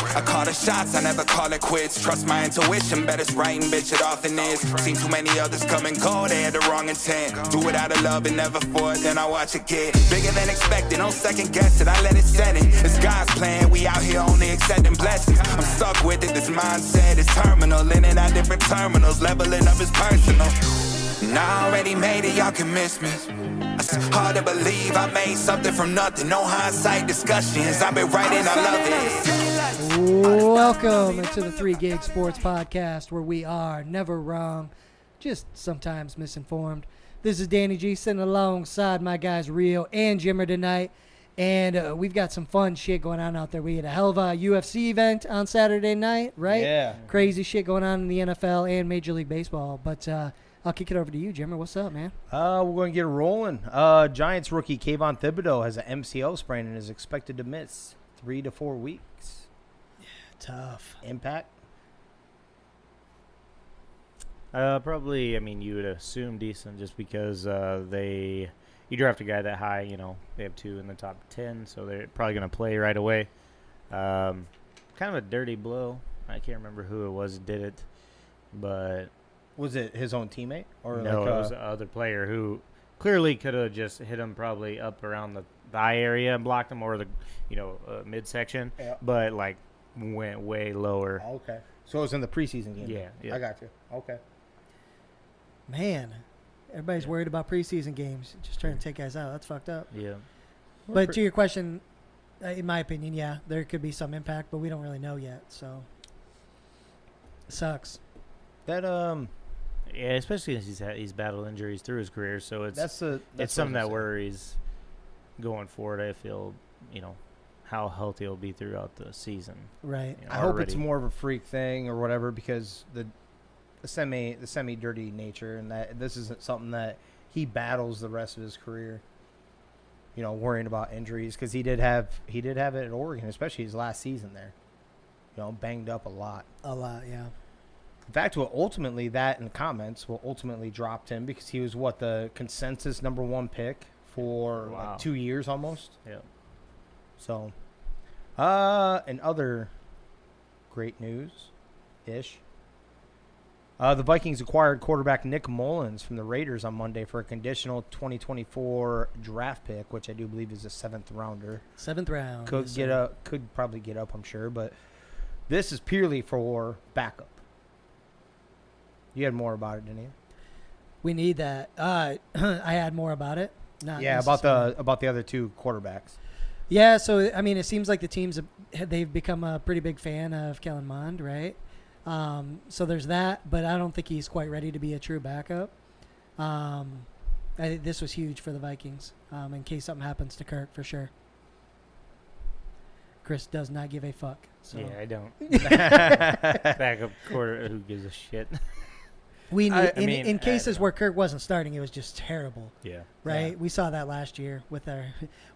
I call the shots, I never call it quits. Trust my intuition, bet it's right and bitch, it often is. Seen too many others come and go, they had the wrong intent. Do it out of love and never for it, then I watch it get bigger than expected. No second guess it, I let it set in. It's God's plan, we out here only accepting blessings. I'm stuck with it, this mindset is terminal. In and out different terminals, leveling up is personal. And I already made it, y'all can miss me. It's hard to believe I made something from nothing. No hindsight discussions, I've been writing, I love it. Welcome to the 3 Gig Sports Podcast, where we are never wrong, just sometimes misinformed. This is Danny G sitting alongside my guys Rio and Jimmer tonight, and we've got some fun shit going on out there. We had a hell of a UFC event on Saturday night, right? Yeah. Crazy shit going on in the NFL and Major League Baseball, but I'll kick it over to you, Jimmer. What's up, man? We're going to get rolling. Giants rookie Kayvon Thibodeau has an MCL sprain and is expected to miss 3 to 4 weeks. Yeah, tough. Impact? Probably, I mean, you would assume decent just because you draft a guy that high, you know, they have 2 in the top 10, so they're probably going to play right away. Kind of a dirty blow. I can't remember who it was that did it, but... Was it his own teammate? Or no, like it was the other player who clearly could have just hit him probably up around the thigh area and blocked him, or the, midsection, yeah. But, like, went way lower. Oh, okay. So it was in the preseason game? Yeah. I got you. Okay. Man, everybody's worried about preseason games. Just trying to take guys out. That's fucked up. Yeah. But to your question, in my opinion, yeah, there could be some impact, but we don't really know yet. So, it sucks. That Yeah, especially since he's battled injuries through his career, so it's that's something that worries going forward. I feel, how healthy he'll be throughout the season. Right. I hope it's more of a freak thing or whatever, because the semi dirty nature, and that this isn't something that he battles the rest of his career. Worrying about injuries, because he did have it at Oregon, especially his last season there. Banged up a lot. A lot, yeah. In fact, that in the comments will ultimately dropped him, because he was the consensus number 1 pick for like 2 years almost. Yeah. So, and other great news-ish. The Vikings acquired quarterback Nick Mullens from the Raiders on Monday for a conditional 2024 draft pick, which I do believe is a 7th rounder. 7th round. Could probably get up, I'm sure, but this is purely for backup. You had more about it, didn't you? We need that. I had more about it. About the other 2 quarterbacks. Yeah, so I mean, it seems like the teams they've become a pretty big fan of Kellen Mond, right? So there's that, but I don't think he's quite ready to be a true backup. I think this was huge for the Vikings, in case something happens to Kirk, for sure. Chris does not give a fuck. So. Yeah, I don't. Backup quarter, who gives a shit? We need, in cases where Kirk wasn't starting, it was just terrible. Yeah. Right? Yeah. We saw that last year with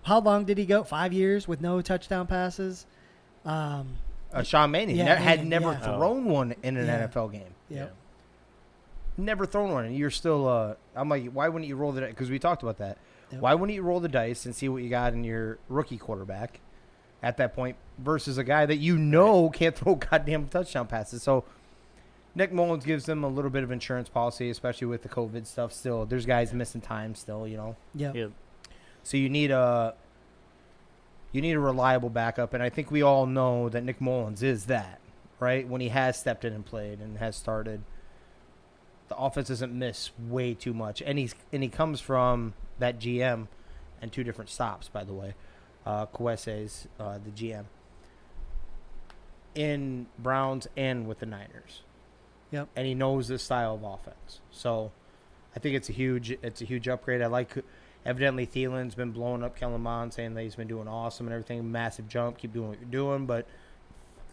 how long did he go? 5 years with no touchdown passes? Sean Mannion had never thrown one in an NFL game. Yeah. Never thrown one. And you're still, I'm like, why wouldn't you roll the dice? Because we talked about that. Yep. Why wouldn't you roll the dice and see what you got in your rookie quarterback at that point versus a guy that can't throw goddamn touchdown passes? So Nick Mullens gives them a little bit of insurance policy, especially with the COVID stuff still. There's guys missing time still, Yeah. Yep. So you need a reliable backup, and I think we all know that Nick Mullens is that, right? When he has stepped in and played and has started, the offense doesn't miss way too much. And he comes from that GM and 2 different stops, by the way. Kwesi's the GM in Browns and with the Niners. Yep. And he knows this style of offense. So I think it's a huge upgrade. I like, evidently Thielen's been blowing up Kellen Mond, saying that he's been doing awesome and everything. Massive jump. Keep doing what you're doing, but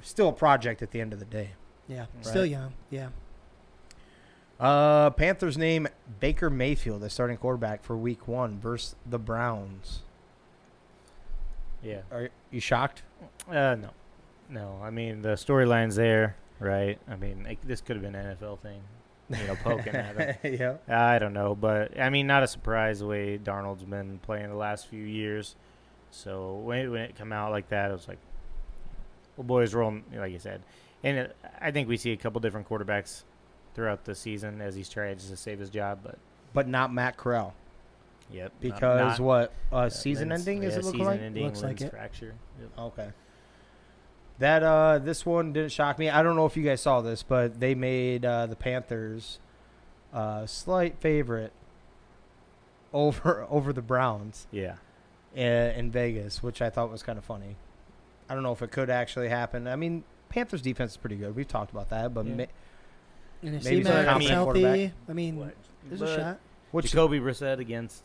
still a project at the end of the day. Yeah. Right? Still young. Yeah. Panthers name Baker Mayfield as starting quarterback for Week 1 versus the Browns. Yeah. Are you shocked? No. I mean, the storyline's there, right? I mean, this could have been an NFL thing, poking at him. Yeah. I don't know, but I mean, not a surprise the way Darnold's been playing the last few years. So when it come out like that, it was like, Well, boys rolling, like you said. And I think we see a couple different quarterbacks throughout the season as he's trying to save his job. But not Matt Corral. Yep. Because season ending, is it looking like? Season ending, Looks like it. fracture. Yep. Okay. That this one didn't shock me. I don't know if you guys saw this, but they made the Panthers slight favorite over the Browns. Yeah. In Vegas, which I thought was kind of funny. I don't know if it could actually happen. I mean, Panthers defense is pretty good. We've talked about that, but And if maybe C-Mac is healthy, quarterback. I mean, there's a shot. Jacoby Brissett against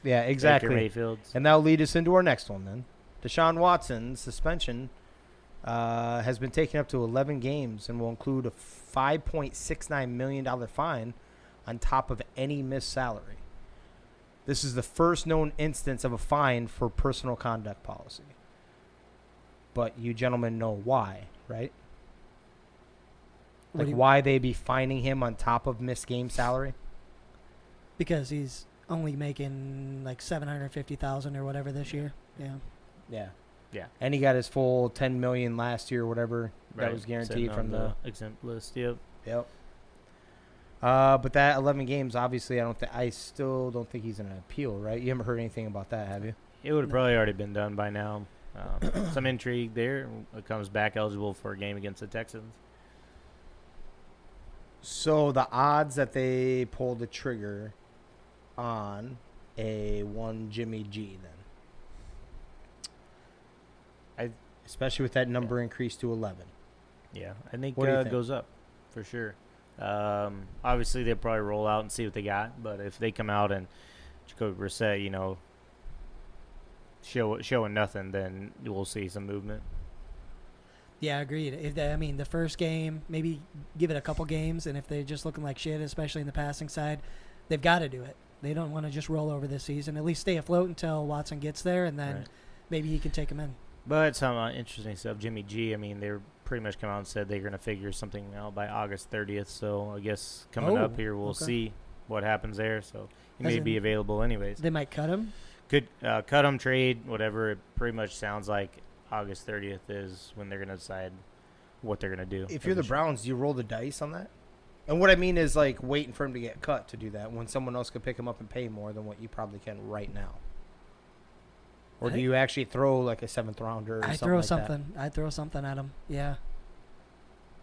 Yeah, exactly. Baker Mayfield. And that'll lead us into our next one then. Deshaun Watson's suspension has been taken up to 11 games and will include a $5.69 million fine on top of any missed salary. This is the first known instance of a fine for personal conduct policy. But you gentlemen know why, right? What do you- Why they be fining him on top of missed game salary? Because he's only making like $750,000 or whatever this year. Yeah. Yeah. Yeah. And he got his full $10 million last year, whatever that was guaranteed Sitting from on the exempt list. Yep. Yep. But that 11 games, obviously, I still don't think he's gonna appeal, right? You haven't heard anything about that, have you? It would have probably already been done by now. Some intrigue there. It comes back eligible for a game against the Texans. So the odds that they pulled the trigger on a one Jimmy G, then, especially with that number increased to 11. Yeah, I think What do you it think? goes up for sure. Obviously, they'll probably roll out and see what they got. But if they come out and Jacoby Brissett, showing nothing, then we'll see some movement. Yeah, agreed. The first game, maybe give it a couple games, and if they're just looking like shit, especially in the passing side, they've got to do it. They don't want to just roll over this season. At least stay afloat until Watson gets there, and then Right. maybe he can take him in. But some interesting stuff. Jimmy G, they're pretty much come out and said they're going to figure something out by August 30th. So I guess coming up here, we'll see what happens there. So he may be available anyways. They might cut him. Could cut him, trade, whatever. It pretty much sounds like August 30th is when they're going to decide what they're going to do. If you're the Browns, do you roll the dice on that? And what I mean is, waiting for him to get cut to do that when someone else could pick him up and pay more than what you probably can right now. Or do you actually throw a seventh rounder or I'd something throw like something. I'd throw something at him. Yeah.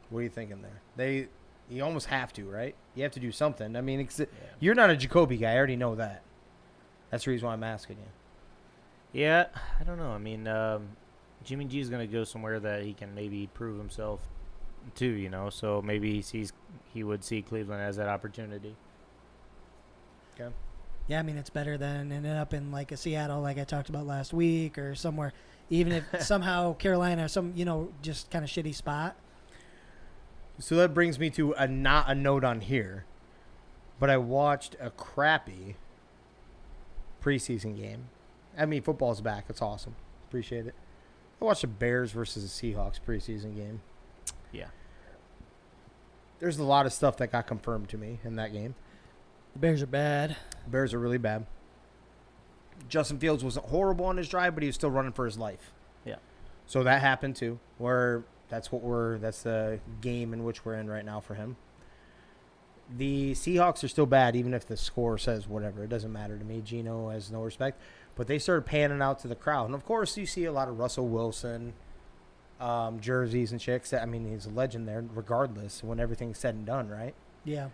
What are you thinking there? You almost have to, right? You have to do something. You're not a Jacoby guy. I already know that. That's the reason why I'm asking you. Yeah, I don't know. Jimmy G is going to go somewhere that he can maybe prove himself too, So maybe he would see Cleveland as that opportunity. Okay. Yeah, it's better than ending up in a Seattle like I talked about last week or somewhere. Even if somehow Carolina, just kind of shitty spot. So that brings me to not a note on here, but I watched a crappy preseason game. Football's back. It's awesome. Appreciate it. I watched the Bears versus the Seahawks preseason game. Yeah. There's a lot of stuff that got confirmed to me in that game. The Bears are bad. The Bears are really bad. Justin Fields wasn't horrible on his drive, but he was still running for his life. Yeah. So that happened too. That's the game in which we're in right now for him. The Seahawks are still bad, even if the score says whatever. It doesn't matter to me. Geno has no respect. But they started panning out to the crowd. And, of course, you see a lot of Russell Wilson jerseys and chicks. He's a legend there regardless when everything's said and done, right? Yeah.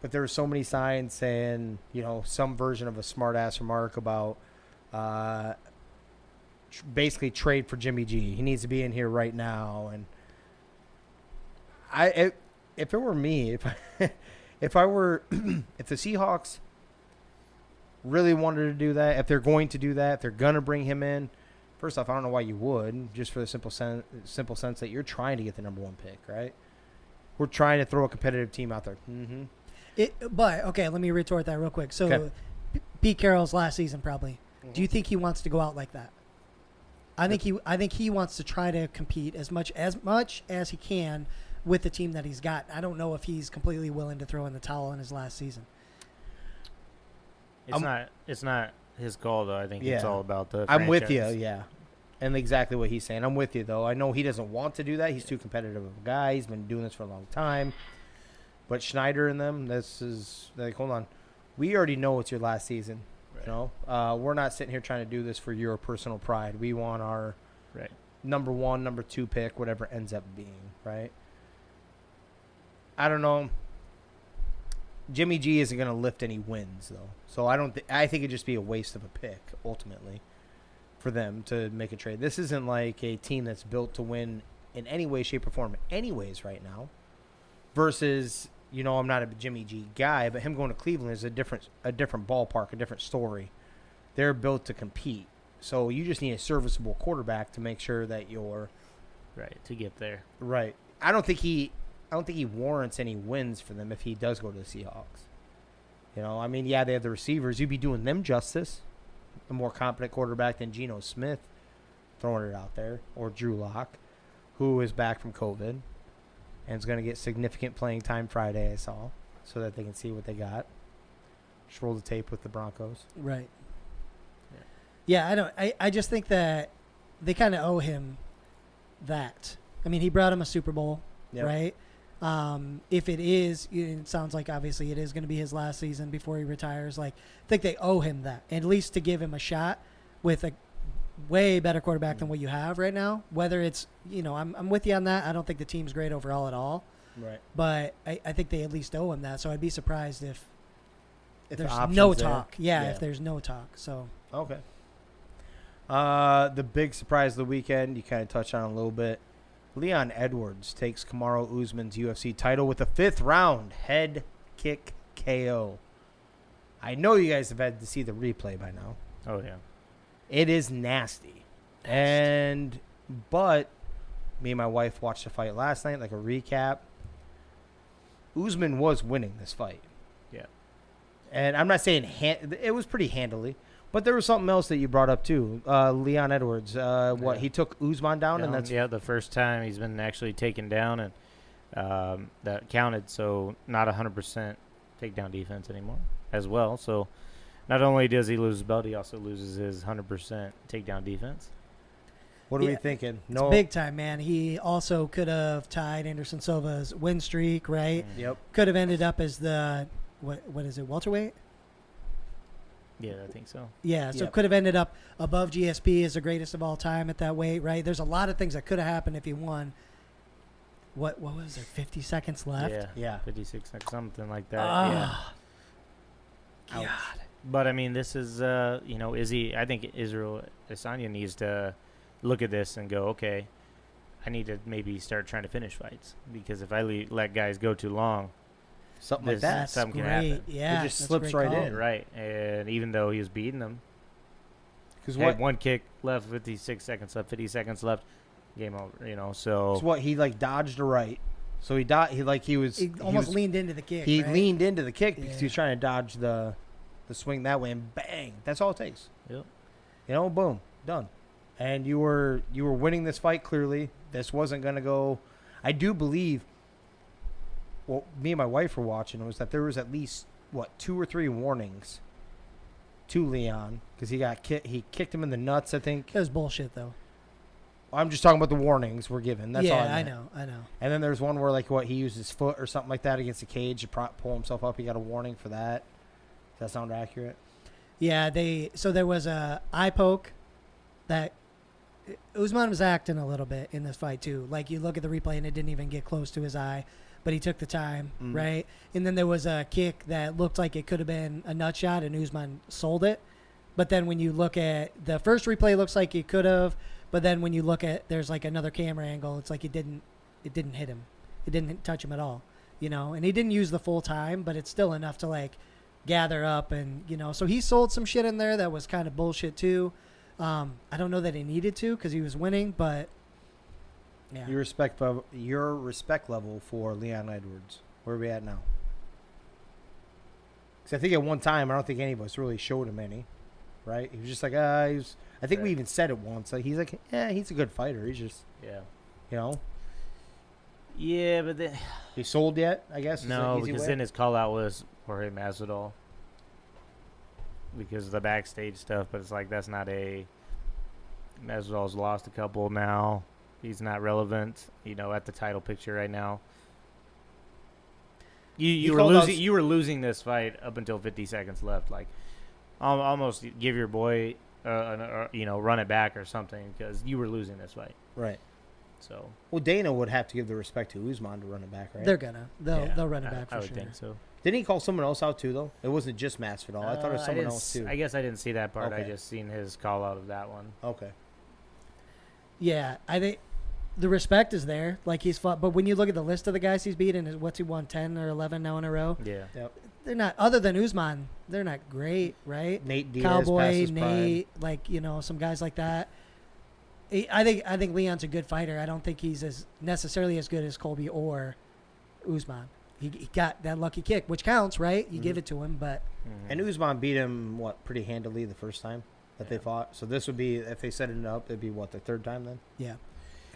But there were so many signs saying, some version of a smart-ass remark about basically trade for Jimmy G. He needs to be in here right now. And if it were me, if the Seahawks really wanted to do that, if they're going to do that, if they're going to bring him in, first off, I don't know why you would, just for the simple sense that you're trying to get the number one pick, right? We're trying to throw a competitive team out there. Mm-hmm. But, okay, let me retort that real quick. So, Pete Carroll's last season probably. Mm-hmm. Do you think he wants to go out like that? I think he wants to try to compete as much as he can with the team that he's got. I don't know if he's completely willing to throw in the towel in his last season. It's not his call though. I think it's all about the I'm with you, franchise. yeah. And exactly what he's saying. I'm with you, though. I know he doesn't want to do that. He's too competitive of a guy. He's been doing this for a long time. But Schneider and them, this is like, hold on. We already know it's your last season. Right. You know, we're not sitting here trying to do this for your personal pride. We want our Right. number 1, number 2 pick, whatever it ends up being, right? I don't know. Jimmy G isn't going to lift any wins, though. So I think it'd just be a waste of a pick, ultimately, for them to make a trade. This isn't like a team that's built to win in any way, shape, or form anyways right now. Versus, you know, I'm not a Jimmy G guy, but him going to Cleveland is a different ballpark, a different story. They're built to compete. So you just need a serviceable quarterback to make sure that you're Right, to get there. right. I don't think he warrants any wins for them if he does go to the Seahawks. You know, I mean, yeah, they have the receivers. You'd be doing them justice. A more competent quarterback than Geno Smith, throwing it out there, or Drew Lock, who is back from COVID and is going to get significant playing time Friday, I saw, so that they can see what they got. Just roll the tape with the Broncos. Right. Yeah, I just think that they kind of owe him that. I mean, he brought him a Super Bowl, Yep. right? If it is, it sounds like obviously it is going to be his last season before he retires. Like, I think they owe him that, at least to give him a shot with a way better quarterback than what you have right now. Whether it's, you know, I'm with you on that. I don't think the team's great overall at all. Right. But I think they at least owe him that. So I'd be surprised if If there's the option's no there. talk. Yeah, if there's no talk. So Okay. The big surprise of the weekend, you kind of touched on it a little bit. Leon Edwards takes Kamaru Usman's UFC title with a 5th round head kick KO. I know you guys have had to see the replay by now. Oh, yeah. It is nasty. But me and my wife watched the fight last night, like a recap. Usman was winning this fight. Yeah. And I'm not saying it was pretty handily, but there was something else that you brought up too. Leon Edwards, he took Usman down, and that's the first time he's been actually taken down, and that counted. So not 100% takedown defense anymore as well. So not only does he lose his belt, he also loses his 100% takedown defense. What are we thinking? it's big time, man. He also could have tied Anderson Silva's win streak, right? Yep. Could have ended up as the what is it, welterweight? Yeah, I think so. Yeah, so Yep. could have ended up above GSP as the greatest of all time at that weight, right? There's a lot of things that could have happened if he won. What was there, 50 seconds left? Yeah. 56, something like that. Ah. Ouch. God. But, I mean, this is, I think Israel Adesanya needs to look at this and go, okay, I need to maybe start trying to finish fights. Because if I let guys go too long, Something like This- that. That's something can great. happen. Yeah, It just that's a slips great right call. in. right, and even though he was beating them, Because had one kick left, 56 seconds left, 50 seconds left, game over, so. he like dodged a right. So he was He almost leaned into the kick. He right? leaned into the kick because he was Yeah. trying to dodge the swing that way, and bang! That's all it takes. Yep. Boom, done. And you were winning this fight clearly. This wasn't going to go. I do believe. What me and my wife were watching was that there was at least 2 or 3 warnings to Leon because he kicked him in the nuts. I think. That was bullshit, though. I'm just talking about the warnings we're given. That's all. I meant. know. And then there's one where he used his foot or something like that against the cage to pull himself up. He got a warning for that. Does that sound accurate? Yeah, so there was a eye poke that Usman was acting a little bit in this fight too. Like, you look at the replay and it didn't even get close to his eye, but he took the time, right? And then there was a kick that looked like it could have been a nut shot, and Usman sold it. But then when you look at the first replay, it looks like he could have. But then when you look at, there's like another camera angle, it's like it didn't hit him. It didn't touch him at all, And he didn't use the full time, but it's still enough to gather up and, So he sold some shit in there that was kind of bullshit too. I don't know that he needed to because he was winning, but yeah. Your respect level for Leon Edwards. Where are we at now? Because I think at one time, I don't think any of us really showed him any. Right? He was just like, I think we even said it once. He's like, he's a good fighter. He's just, Yeah. Yeah, but then He sold yet, I guess? is no, the easy because way? then his call out was Jorge Masvidal because of the backstage stuff. But it's like that's not a Masvidal's lost a couple now. He's not relevant, at the title picture right now. You were losing this fight up until 50 seconds left. Like, almost give your boy, run it back or something because you were losing this fight. Right. So. Well, Dana would have to give the respect to Usman to run it back, right? They'll run it back for I sure. would think so. Didn't he call someone else out too, though? It wasn't just Masvidal. I thought it was someone else too. I guess I didn't see that part. Okay. I just seen his call out of that one. Okay. Yeah, I think the respect is there. Like, he's fought, but when you look at the list of the guys he's beaten, what's he won, 10 or 11 now in a row? Yeah. Yep. They're not, other than Usman, they're not great, right? Nate Diaz, Cowboy, past his Nate, some guys like that. I think Leon's a good fighter. I don't think he's necessarily as good as Colby or Usman. He got that lucky kick, which counts, right? You give it to him, but And Usman beat him pretty handily the first time that they fought. So this would be, if they set it up, it'd be the third time then. yeah.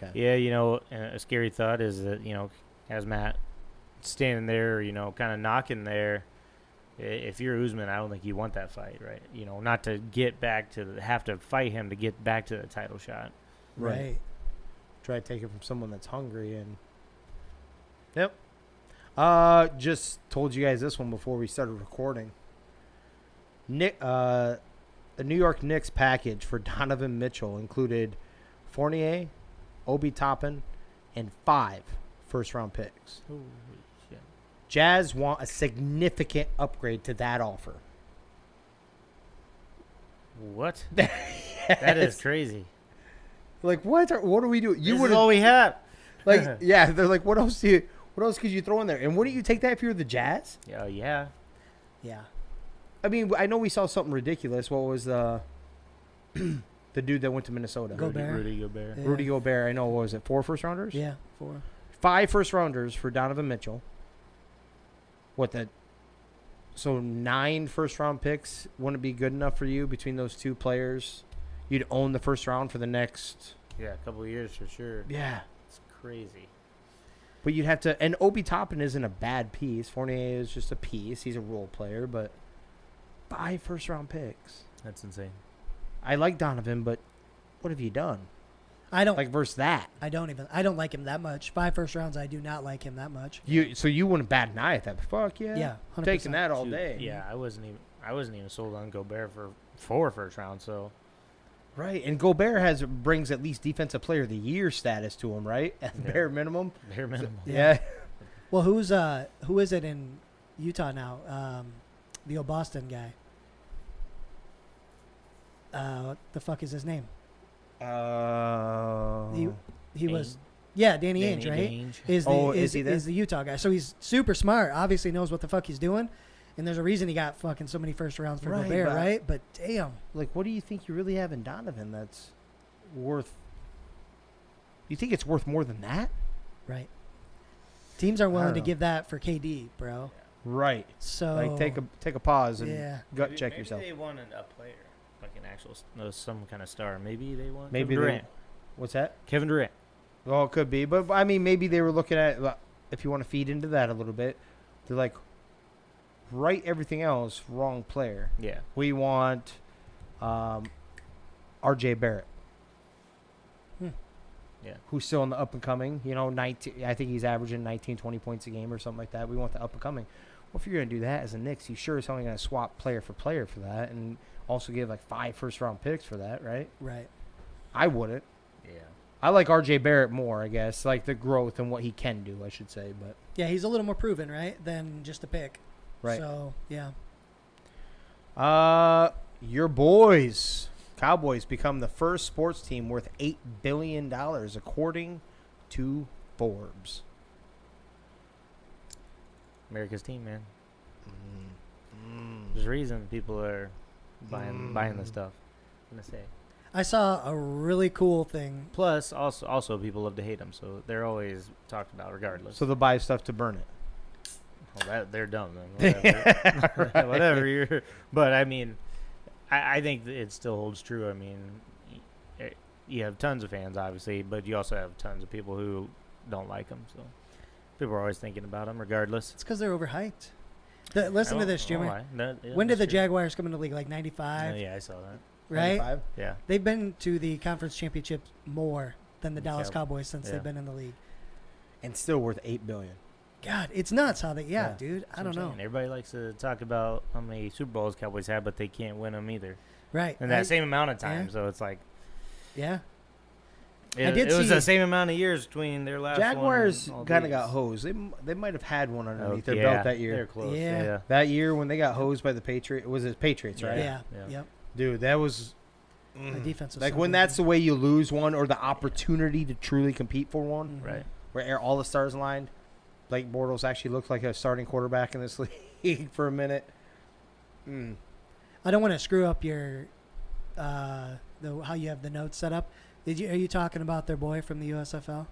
Okay. Yeah, a scary thought is that as Matt standing there, kind of knocking there. If you're Usman, I don't think you want that fight, right? Not to get back to have to fight him to get back to the title shot. Right. Try to take it from someone that's hungry and. Yep. Just told you guys this one before we started recording. The New York Knicks package for Donovan Mitchell included Fournier, Obi Toppin, and 5 first-round picks. Holy shit. Jazz want a significant upgrade to that offer. What? That is crazy. Like, what are we doing? This is all we have. Like, yeah, they're like, what else could you throw in there? And wouldn't you take that if you were the Jazz? Yeah. Yeah. I mean, I know we saw something ridiculous. What was the dude that went to Minnesota? Gobert. Rudy Gobert. Yeah. Rudy Gobert. I know. What was it? 4 first-rounders? Yeah, 4. 5 first-rounders for Donovan Mitchell. So 9 first-round picks wouldn't be good enough for you between those two players? You'd own the first round for the next... Yeah, a couple of years for sure. Yeah. It's crazy. But you'd have to... And Obi Toppin isn't a bad piece. Fournier is just a piece. He's a role player, but 5 first-round picks. That's insane. I like Donovan, but what have you done? I don't Versus that. I don't like him that much. 5 first rounds, I do not like him that much. So you wouldn't bat an eye at that. Fuck yeah. Yeah, 100%. Taking that all Shoot, day. Yeah, I wasn't even sold on Gobert for 4 first rounds, so Right, and Gobert brings at least Defensive Player of the Year status to him, right? At the bare minimum. bare minimum. Yeah. Well, who is it in Utah now? The old Boston guy. What the fuck is his name? He was Danny Ainge, right? Ainge. Is he there? Is the Utah guy. So he's super smart. Obviously knows what the fuck he's doing. And there's a reason he got fucking so many first rounds for Gobert, right? But damn. Like, what do you think you really have in Donovan that's worth? You think it's worth more than that? Right. Teams aren't willing to know. give that for KD, bro. Right. So Like, take a pause and yeah. gut check yourself. Maybe they wanted a player, like an actual some kind of star. Maybe they want Maybe Kevin Durant. What's that? Kevin Durant. Well, it could be, but I mean, maybe they were looking at, if you want to feed into that a little bit, they're like, write everything else, wrong player. Yeah. We want R.J. Barrett. Yeah. Who's still in the up and coming, 19, I think he's averaging 19, 20 points a game or something like that. We want the up and coming. Well, if you're going to do that as a Knicks, you sure as hell ain't going to swap player for player for that and also give like 5 first-round picks for that, right? Right. I wouldn't. Yeah. I like R.J. Barrett more, I guess, like the growth and what he can do, I should say. But Yeah, he's a little more proven, right, than just a pick. Right. So, yeah. Your boys, Cowboys, become the first sports team worth $8 billion, according to Forbes. America's team, man. There's a reason people are buying this stuff. I'm gonna say. I saw a really cool thing. Plus, also people love to hate them, so they're always talked about regardless. So they'll buy stuff to burn it. Well, they're dumb then. Whatever. Whatever. But I mean, I think that it still holds true. I mean, you have tons of fans, obviously, but you also have tons of people who don't like them. So people are always thinking about them, regardless. It's because they're overhyped. Listen to this, Jimmy. Yeah, When did the that's true. Jaguars come into the league? Like 95? Yeah, I saw that. right? 95? Yeah. They've been to the conference championship more than the Dallas Yeah. Cowboys since Yeah. they've been in the league. And still worth $8 billion. God, it's nuts how they. Yeah, Yeah. dude. That's I don't what I'm know. saying. Everybody likes to talk about how many Super Bowls Cowboys have, but they can't win them either. Right. In that same amount of time. yeah. So it's like Yeah. it was the same amount of years between their last Jaguars one and all kind of these. got hosed. They might have had one underneath their yeah, belt that year. They're close. Yeah. Yeah. That year when they got hosed by the Patriots, was it Patriots, right? Yeah. Yeah. Yep. Dude, that was The defense was like so when good. that's the way you lose one or the opportunity to truly compete for one, Mhm. Right. where all the stars aligned. Blake Bortles actually looked like a starting quarterback in this league for a minute. I don't want to screw up your how you have the notes set up. Are you talking about their boy from the USFL?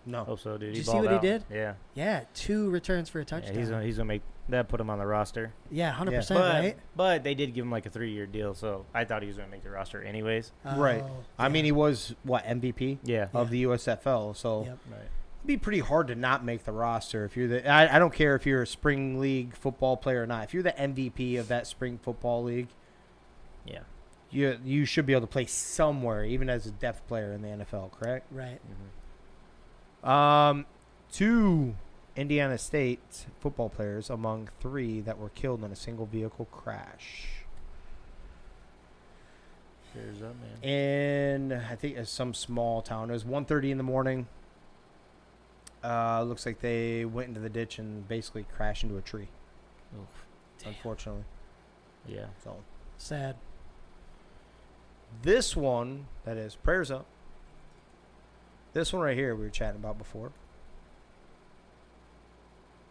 No. Hope so, dude. Did He you see balled what he out. did? Yeah. Yeah, 2 returns for a Yeah, touchdown. he's gonna make that. Put him on the roster. Yeah, 100%, But right? but they did give him like a 3-year deal, so I thought he was gonna make the roster anyways. Right. Oh, I mean, yeah. he was, MVP Yeah. of the USFL, so Yep. Right. it'd be pretty hard to not make the roster if you're the. I don't care if you're a spring league football player or not. If you're the MVP of that spring football league, Yeah. you should be able to play somewhere, even as a depth player in the NFL. Correct? Right. Mm-hmm. 2 Indiana State football players among 3 that were killed in a single vehicle crash. Cheers up, man. In I think it's some small town. It was 1:30 in the morning. Looks like they went into the ditch and basically crashed into a tree. Oof. Unfortunately, Yeah. so Sad. this one, that is prayers up. This one right here we were chatting about before.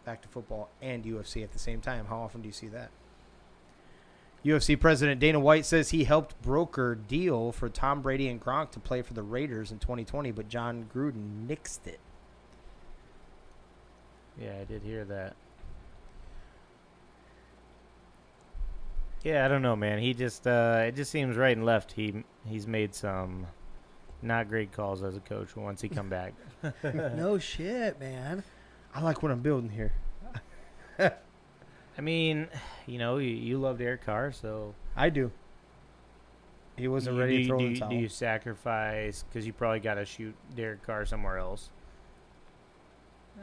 Back to football and UFC at the same time. How often do you see that? UFC president Dana White says he helped broker deal for Tom Brady and Gronk to play for the Raiders in 2020, but John Gruden nixed it. Yeah, I did hear that. Yeah, I don't know, man. He just it just seems right and left. He's made some not great calls as a coach once he come back. No shit, man. I like what I'm building here. I mean, you loved Eric Carr, so I do. He wasn't ready to throw in the towel. Do you sacrifice because you probably got to shoot Derek Carr somewhere else?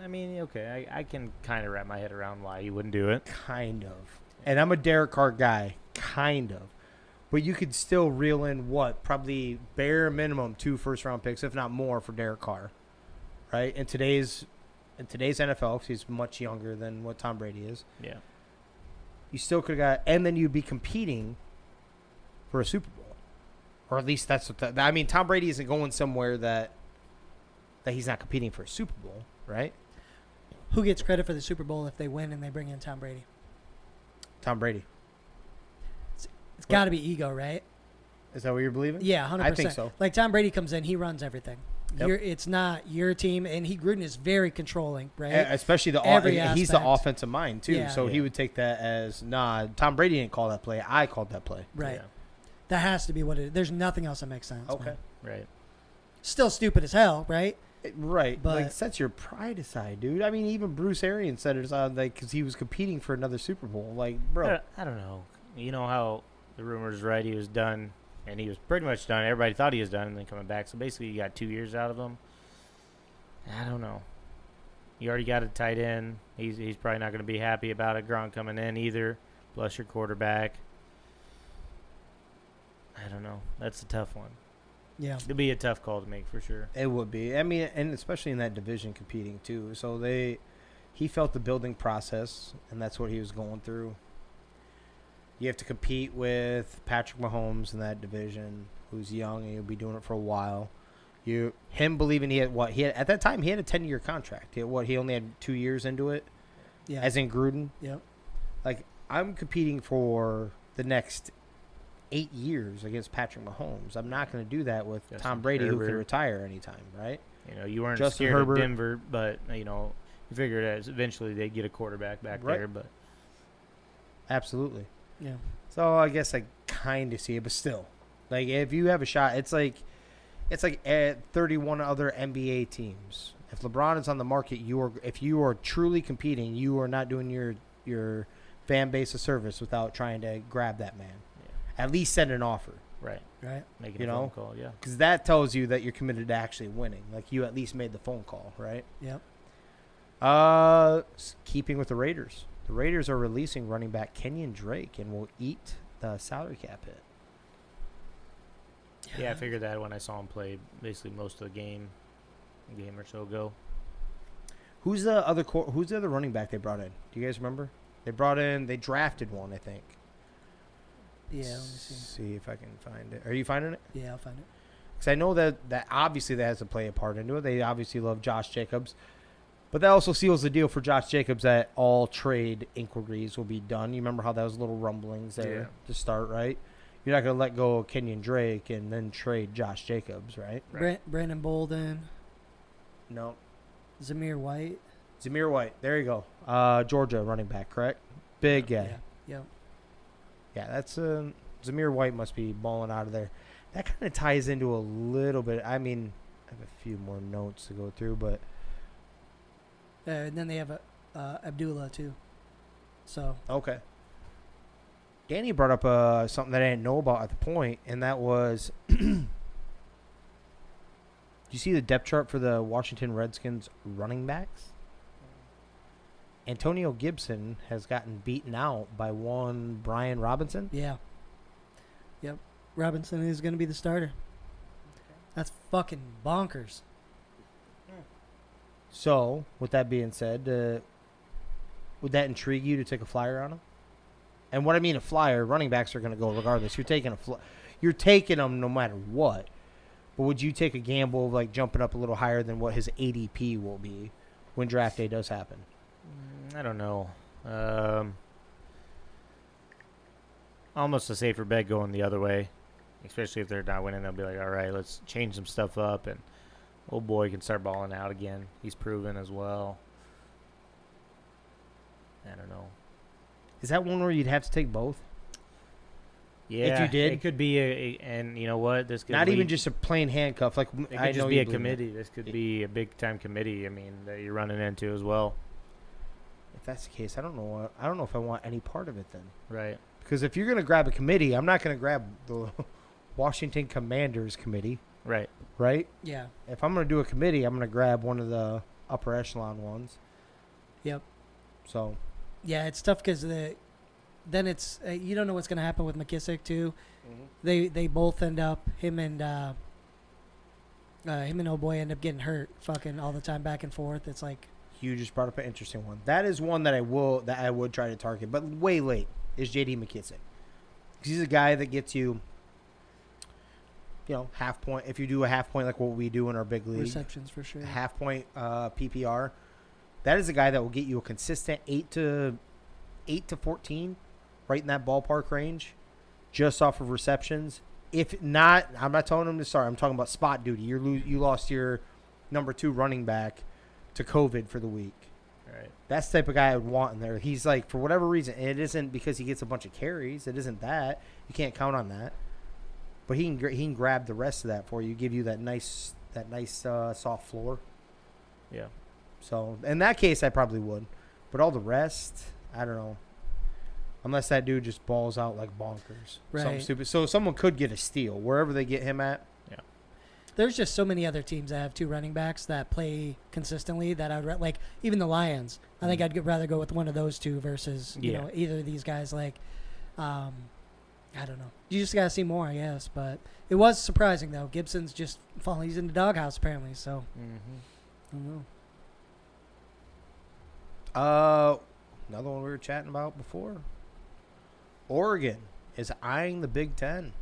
I mean, okay, I can kind of wrap my head around why you wouldn't do it. Kind of. And I'm a Derek Carr guy. Kind of. But you could still reel in what? Probably bare minimum 2 first-round picks, if not more, for Derek Carr. Right? In today's NFL, because he's much younger than what Tom Brady is, Yeah. you still could have got, and then you'd be competing for a Super Bowl. Or at least that's what I mean, Tom Brady isn't going somewhere that he's not competing for a Super Bowl, right? Who gets credit for the Super Bowl if they win and they bring in Tom Brady? Tom Brady. It's got to be ego, right? Is that what you're believing? Yeah, 100%. I think so. Like Tom Brady comes in, he runs everything. Yep. It's not your team, and Gruden is very controlling, right? Especially Every he's the aspect. offensive mind too, Yeah. so he Yeah. would take that as Tom Brady didn't call that play. I called that play. Right. Yeah. That has to be what it is. There's nothing else that makes sense. man. Right. Still stupid as hell, right? Right, But- like sets your pride aside, dude. I mean, even Bruce Arians said it on because he was competing for another Super Bowl. Like, bro, I don't know. You know how the rumors right he was done, and he was pretty much done. Everybody thought he was done, and then coming back. So basically, you got 2 years out of him. I don't know. You already got a tight end. He's probably not going to be happy about it. Gronk coming in either. Plus your quarterback. I don't know. That's a tough one. Yeah. It'll be a tough call to make for sure. it would be. I mean, and especially in that division competing too. So he felt the building process, and that's what he was going through. You have to compete with Patrick Mahomes in that division, who's young and he'll be doing it for a while. Him believing he had at that time he had a 10-year contract. He only had 2 years into it, Yeah. as in Gruden. Yep. Like, I'm competing for the next 8 years against Patrick Mahomes. I'm not going to do that with Justin Tom Brady, who Herbert. can retire anytime, right? You weren't Justin scared Herbert. of Denver, but you figured as eventually they'd get a quarterback back Right. there. But Absolutely. Yeah. So I guess I kind of see it, but still, like, if you have a shot, it's like at 31 other NBA teams. If LeBron is on the market, if you are truly competing, you are not doing your fan base a service without trying to grab that man. Yeah. at least send an offer. Right. Right. Making a phone call, yeah. Because that tells you that you're committed to actually winning. Like, you at least made the phone call, right? Yep. Keeping with the Raiders. The Raiders are releasing running back Kenyon Drake and will eat the salary cap hit. Yeah, I figured that when I saw him play basically most of the game or so ago. Who's the other running back they brought in? Do you guys remember? They drafted one, I think. Yeah, let me see. See if I can find it. Are you finding it? Yeah, I'll find it. Because I know that obviously that has to play a part into it. They obviously love Josh Jacobs. But that also seals the deal for Josh Jacobs that all trade inquiries will be done. You remember how that was little rumblings there to start, right? You're not going to let go of Kenyon Drake and then trade Josh Jacobs, right? Brandon Bolden. No. Zamir White. There you go. Georgia running back, correct? Big guy. Yeah. Yeah, that's Zamir White must be balling out of there. That kind of ties into a little bit. I mean, I have a few more notes to go through, but And then they have Abdullah, too. So. okay. Danny brought up something that I didn't know about at the point, and that was, do you see the depth chart for the Washington Redskins running backs? Antonio Gibson has gotten beaten out by one Brian Robinson. Yeah. Yep. Robinson is going to be the starter. That's fucking bonkers. So, with that being said, would that intrigue you to take a flyer on him? And what I mean a flyer, running backs are going to go regardless. You're taking them no matter what. But would you take a gamble of like jumping up a little higher than what his ADP will be when draft day does happen? I don't know. Almost a safer bet going the other way, especially if they're not winning. They'll be like, all right, let's change some stuff up, and old boy can start balling out again. He's proven as well. I don't know. Is that one where you'd have to take both? Yeah, if you did, it could be and you know what? This could not even just a plain handcuff. Like it could I just know be a you believe committee. This could be a big time committee. I mean, that you're running into as well. If that's the case, I don't know if I want any part of it then. Right. Because if you're going to grab a committee, I'm not going to grab the Washington Commanders committee. Right. Right? Yeah. If I'm going to do a committee, I'm going to grab one of the upper echelon ones. Yep. So. Yeah, it's tough because then it's you don't know what's going to happen with Mckissick too. Mm-hmm. They both end up him and old boy end up getting hurt fucking all the time back and forth. It's like you just brought up an interesting one. That is one that I would try to target, but way late is J.D. McKissick. He's a guy that gets you, half point. If you do a half point like what we do in our big league, receptions for sure. Half point PPR. That is a guy that will get you a consistent 8 to 14, right in that ballpark range, just off of receptions. If not, I'm not telling him to start. I'm talking about spot duty. You lost your number 2 running back to COVID for the week. Right. That's the type of guy I would want in there. He's like, for whatever reason, it isn't because he gets a bunch of carries. It isn't that. You can't count on that. But he can grab the rest of that for you, give you that nice soft floor. Yeah. So in that case, I probably would. But all the rest, I don't know. Unless that dude just balls out like bonkers. Right. Something stupid. So someone could get a steal wherever they get him at. Yeah. There's just so many other teams that have 2 running backs that play consistently that I'd like. Even the Lions, I think I'd rather go with one of those 2 versus either of these guys. Like, I don't know. You just gotta see more, I guess. But it was surprising though. Gibson's just falling. He's in the doghouse apparently. So I don't know. Another one we were chatting about before. Oregon is eyeing the Big Ten.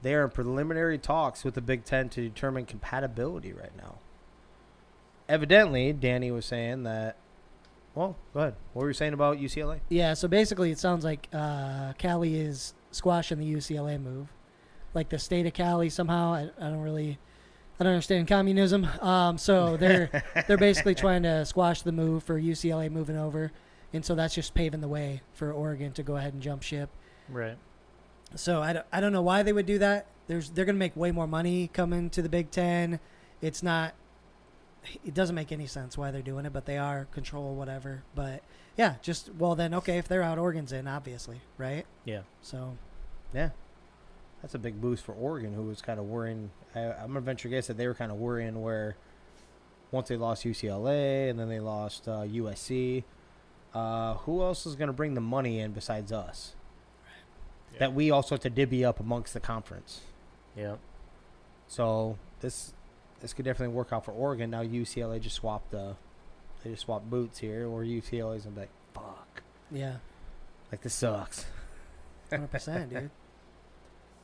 They are in preliminary talks with the Big Ten to determine compatibility right now. Evidently, Danny was saying that. Well, go ahead. What were you saying about UCLA? Yeah, so basically it sounds like Cali is squashing the UCLA move. Like the state of Cali somehow. I don't understand communism. So they're basically trying to squash the move for UCLA moving over. And so that's just paving the way for Oregon to go ahead and jump ship. Right. So I don't know why they would do that. They're going to make way more money coming to the Big Ten. It doesn't make any sense why they're doing it, but they are control whatever. But yeah, if they're out, Oregon's in, obviously, right? Yeah. So yeah, That's a big boost for Oregon, who was kind of worrying. I'm going to venture a guess that they were kind of worrying where once they lost UCLA and then they lost USC, who else is going to bring the money in besides us? Yeah. That we also have to divvy up amongst the conference. Yeah. So this could definitely work out for Oregon. Now UCLA just swapped boots here, or UCLA's gonna be like, fuck. Yeah. Like, this sucks. 100%, dude.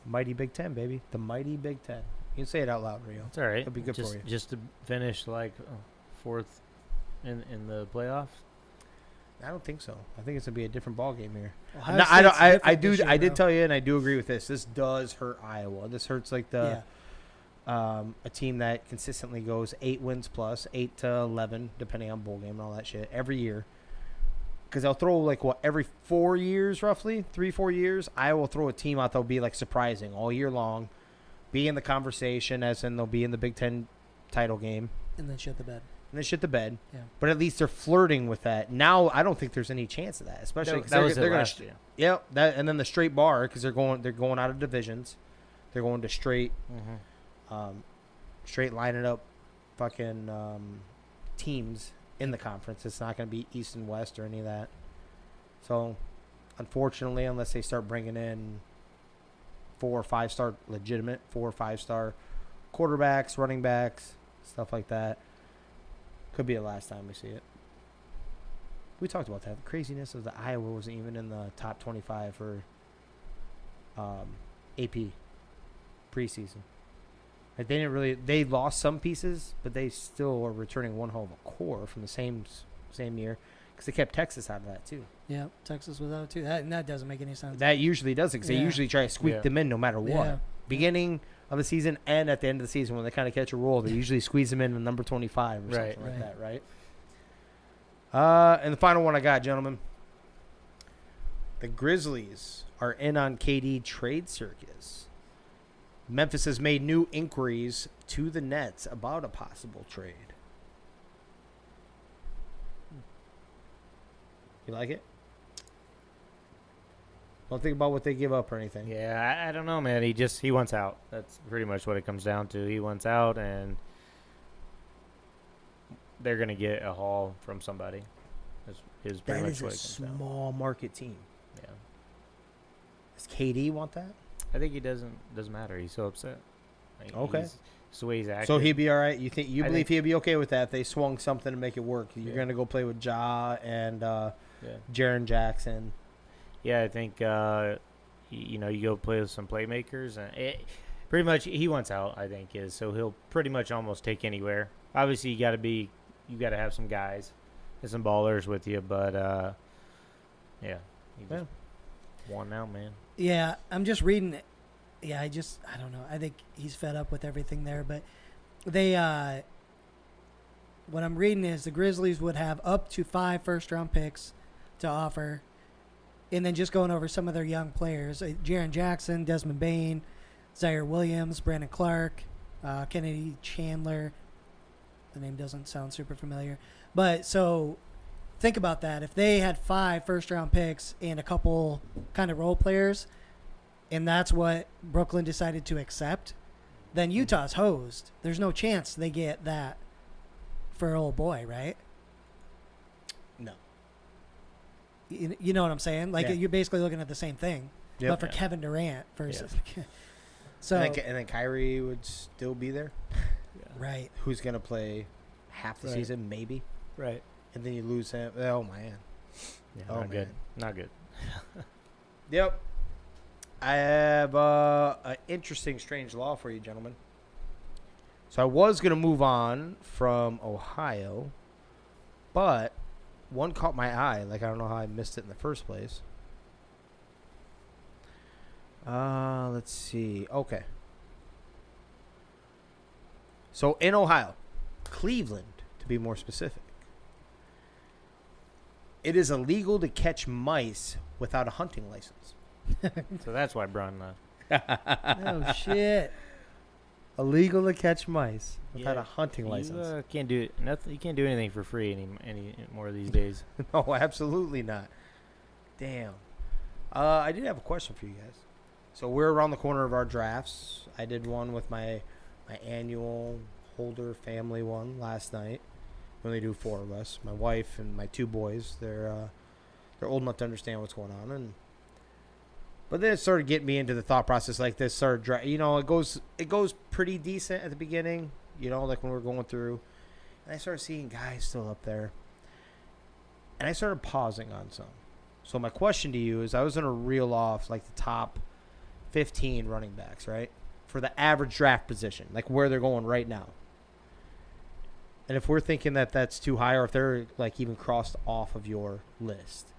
Mighty Big Ten, baby. The mighty Big Ten. You can say it out loud, Rio. It's all right. It'll be good for you. Just to finish like fourth in the playoffs. I don't think so. I think it's gonna be a different ball game here. Ohio No, State's different I this year, did though. tell you, and I do agree with this. This does hurt Iowa. This hurts like the a team that consistently goes 8 wins plus 8 to 11, depending on bowl game and all that shit every year. Because they'll throw like every 4 years, roughly 3-4 years. Iowa will throw a team out that'll be like surprising all year long, be in the conversation, as in they'll be in the Big Ten title game, And then shit the bed. and then shit the bed. Yeah. But at least they're flirting with that. Now I don't think there's any chance of that, especially because that was they're it going last to. year. Yep, that and then the straight bar because they're going out of divisions, they're going to straight, straight lining up, fucking teams in the conference. It's not going to be East and West or any of that. So, unfortunately, unless they start bringing in 4 or 5 star legitimate 4 or 5 star quarterbacks, running backs, stuff like that, could be the last time we see it. We talked about that. The craziness of the Iowa wasn't even in the top 25 for AP preseason. Like they lost some pieces, but they still are returning one whole of a core from the same year because they kept Texas out of that too. Yeah, Texas was out too. That doesn't make any sense. That usually does it because they Yeah. usually try to squeak them in no matter what. Yeah. Beginning of the season and at the end of the season when they kind of catch a roll, they usually squeeze them in number 25 or Right. something like Right. that, right? And the final one I got, gentlemen. The Grizzlies are in on KD trade circus. Memphis has made new inquiries to the Nets about a possible trade. You like it? Don't think about what they give up or anything. Yeah, I don't know, man. He wants out. That's pretty much what it comes down to. He wants out, and they're gonna get a haul from somebody. Is pretty That much is a what it comes down. small market team. Yeah, Does KD want that? I think he doesn't matter. He's so upset. Like, Okay. It's the way he's acting. So he'd be all right. You I believe think- he'd be okay with that? If they swung something to make it work. You're Yeah. gonna go play with Ja and Yeah. Jaren Jackson. Yeah, I think you go play with some playmakers, and pretty much he wants out. I think so he'll pretty much almost take anywhere. Obviously, you got to have some guys and some ballers with you, but yeah, he just won out, man. Yeah, I'm just reading it. Yeah, I don't know. I think he's fed up with everything there. But they, what I'm reading is the Grizzlies would have up to 5 first-round picks to offer. And then just going over some of their young players, Jaren Jackson, Desmond Bain, Zaire Williams, Brandon Clark, Kennedy Chandler. The name doesn't sound super familiar. But so think about that. If they had 5 first-round picks and a couple kind of role players, and that's what Brooklyn decided to accept, then Utah's hosed. There's no chance they get that for old boy, right? No. You know what I'm saying? Like, Yeah. you're basically looking at the same thing, Yep. but for Kevin Durant versus. So and then Kyrie would still be there. right, Who's gonna play half the Right. season, maybe, Right. and then you lose him. Oh man. Yeah, Oh, not good. man. Not good. Yep. I have an interesting, strange law for you, gentlemen. So I was going to move on from Ohio, but one caught my eye. Like, I don't know how I missed it in the first place. Let's see. Okay. So in Ohio, Cleveland, to be more specific, it is illegal to catch mice without a hunting license. So that's why Braun left. oh shit, Illegal to catch mice without Yeah, a hunting license. You can't do nothing. You can't do anything for free any more these days. No, absolutely not. Damn. I did have a question for you guys. So we're around the corner of our drafts. I did one with my annual Holder family one last night. We only do 4 of us. My wife and my 2 boys. They're old enough to understand what's going on, but then it started getting me into the thought process. Like this started, it goes pretty decent at the beginning. Like when we're going through, and I started seeing guys still up there, and I started pausing on some. So my question to you is, I was going to reel off like the top 15 running backs, right, for the average draft position, like where they're going right now. And if we're thinking that that's too high, or if they're like even crossed off of your list,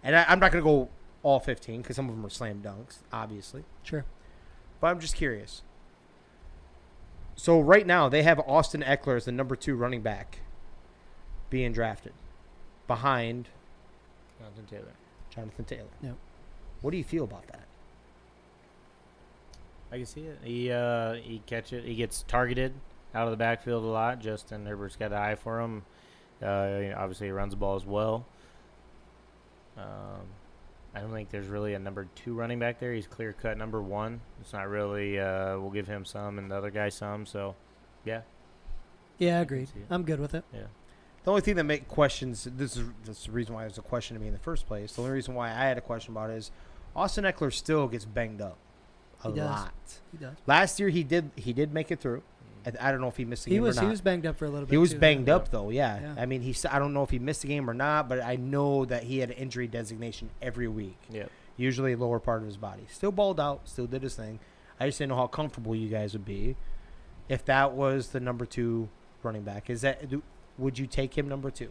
and I'm not going to go all 15 because some of them are slam dunks, obviously. Sure. But I'm just curious. So right now they have Austin Eckler as the number 2 running back being drafted behind Jonathan Taylor. Yep. What do you feel about that? I can see it. He catch it. He gets targeted out of the backfield a lot. Justin Herbert's got an eye for him. Obviously, he runs the ball as well. I don't think there's really a number 2 running back there. He's clear-cut number 1. It's not really we'll give him some and the other guy some. So, yeah. Yeah, agreed. I'm good with it. Yeah. The only thing that makes questions, this is the reason why it was a question to me in the first place. The only reason why I had a question about it is Austin Eckler still gets banged up a lot. He does. Last year he did make it through. I don't know if he missed a game or not. He was banged up for a little bit. He was too, banged though. up though, yeah. I mean, I don't know if he missed a game or not, but I know that he had an injury designation every week. Yeah. Usually lower part of his body. Still balled out, still did his thing. I just didn't know how comfortable you guys would be if that was the number 2 running back. Would you take him number 2?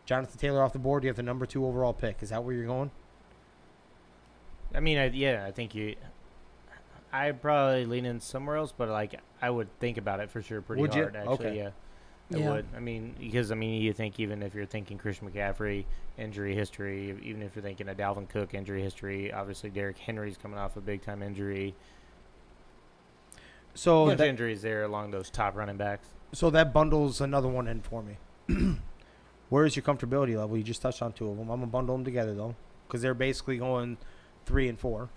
Jonathan Taylor off the board, you have the number 2 overall pick. Is that where you're going? I mean, I think I'd probably lean in somewhere else, but I would think about it for sure pretty Would you? hard. Actually, Okay. yeah. I would. I mean, because you think even if you're thinking Christian McCaffrey injury history, even if you're thinking a Dalvin Cook injury history, obviously Derrick Henry's coming off a big time injury. So Bunch of injuries there along those top running backs. So that bundles another one in for me. Where is your comfortability level? You just touched on 2 of them. I'm going to bundle them together, though, because they're basically going 3 and 4.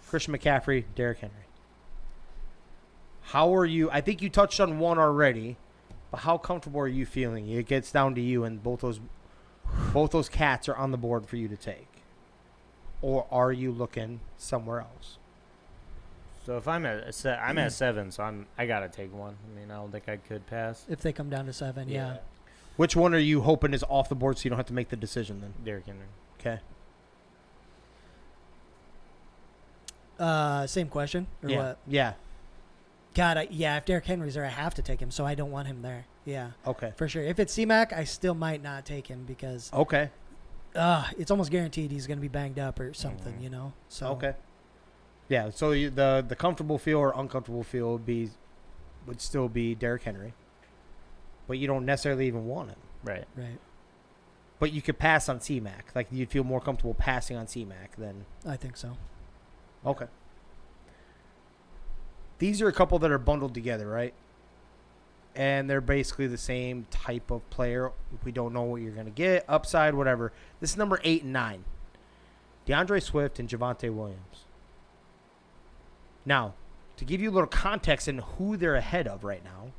Christian McCaffrey, Derrick Henry. How are you? I think you touched on one already, but how comfortable are you feeling? It gets down to you, and both those cats are on the board for you to take. Or are you looking somewhere else? So if I'm at 7, so I gotta take one. I mean, I don't think I could pass. If they come down to 7, yeah. Which one are you hoping is off the board so you don't have to make the decision then? Derrick Henry. Okay. Same question or Yeah. what? Yeah. God, if Derrick Henry's there, I have to take him, so I don't want him there. Yeah. Okay. For sure. If it's C-Mac, I still might not take him because Okay. it's almost guaranteed he's going to be banged up or something, So Okay. Yeah, so the comfortable feel or uncomfortable feel would still be Derrick Henry, but you don't necessarily even want him. Right. But you could pass on C-Mac. Like, you'd feel more comfortable passing on C-Mac than... I think so. Okay. These are a couple that are bundled together, right? And they're basically the same type of player. We don't know what you're going to get, upside, whatever. This is number 8 and 9. Deandre Swift and Javonte Williams. Now, to give you a little context in who they're ahead of right now,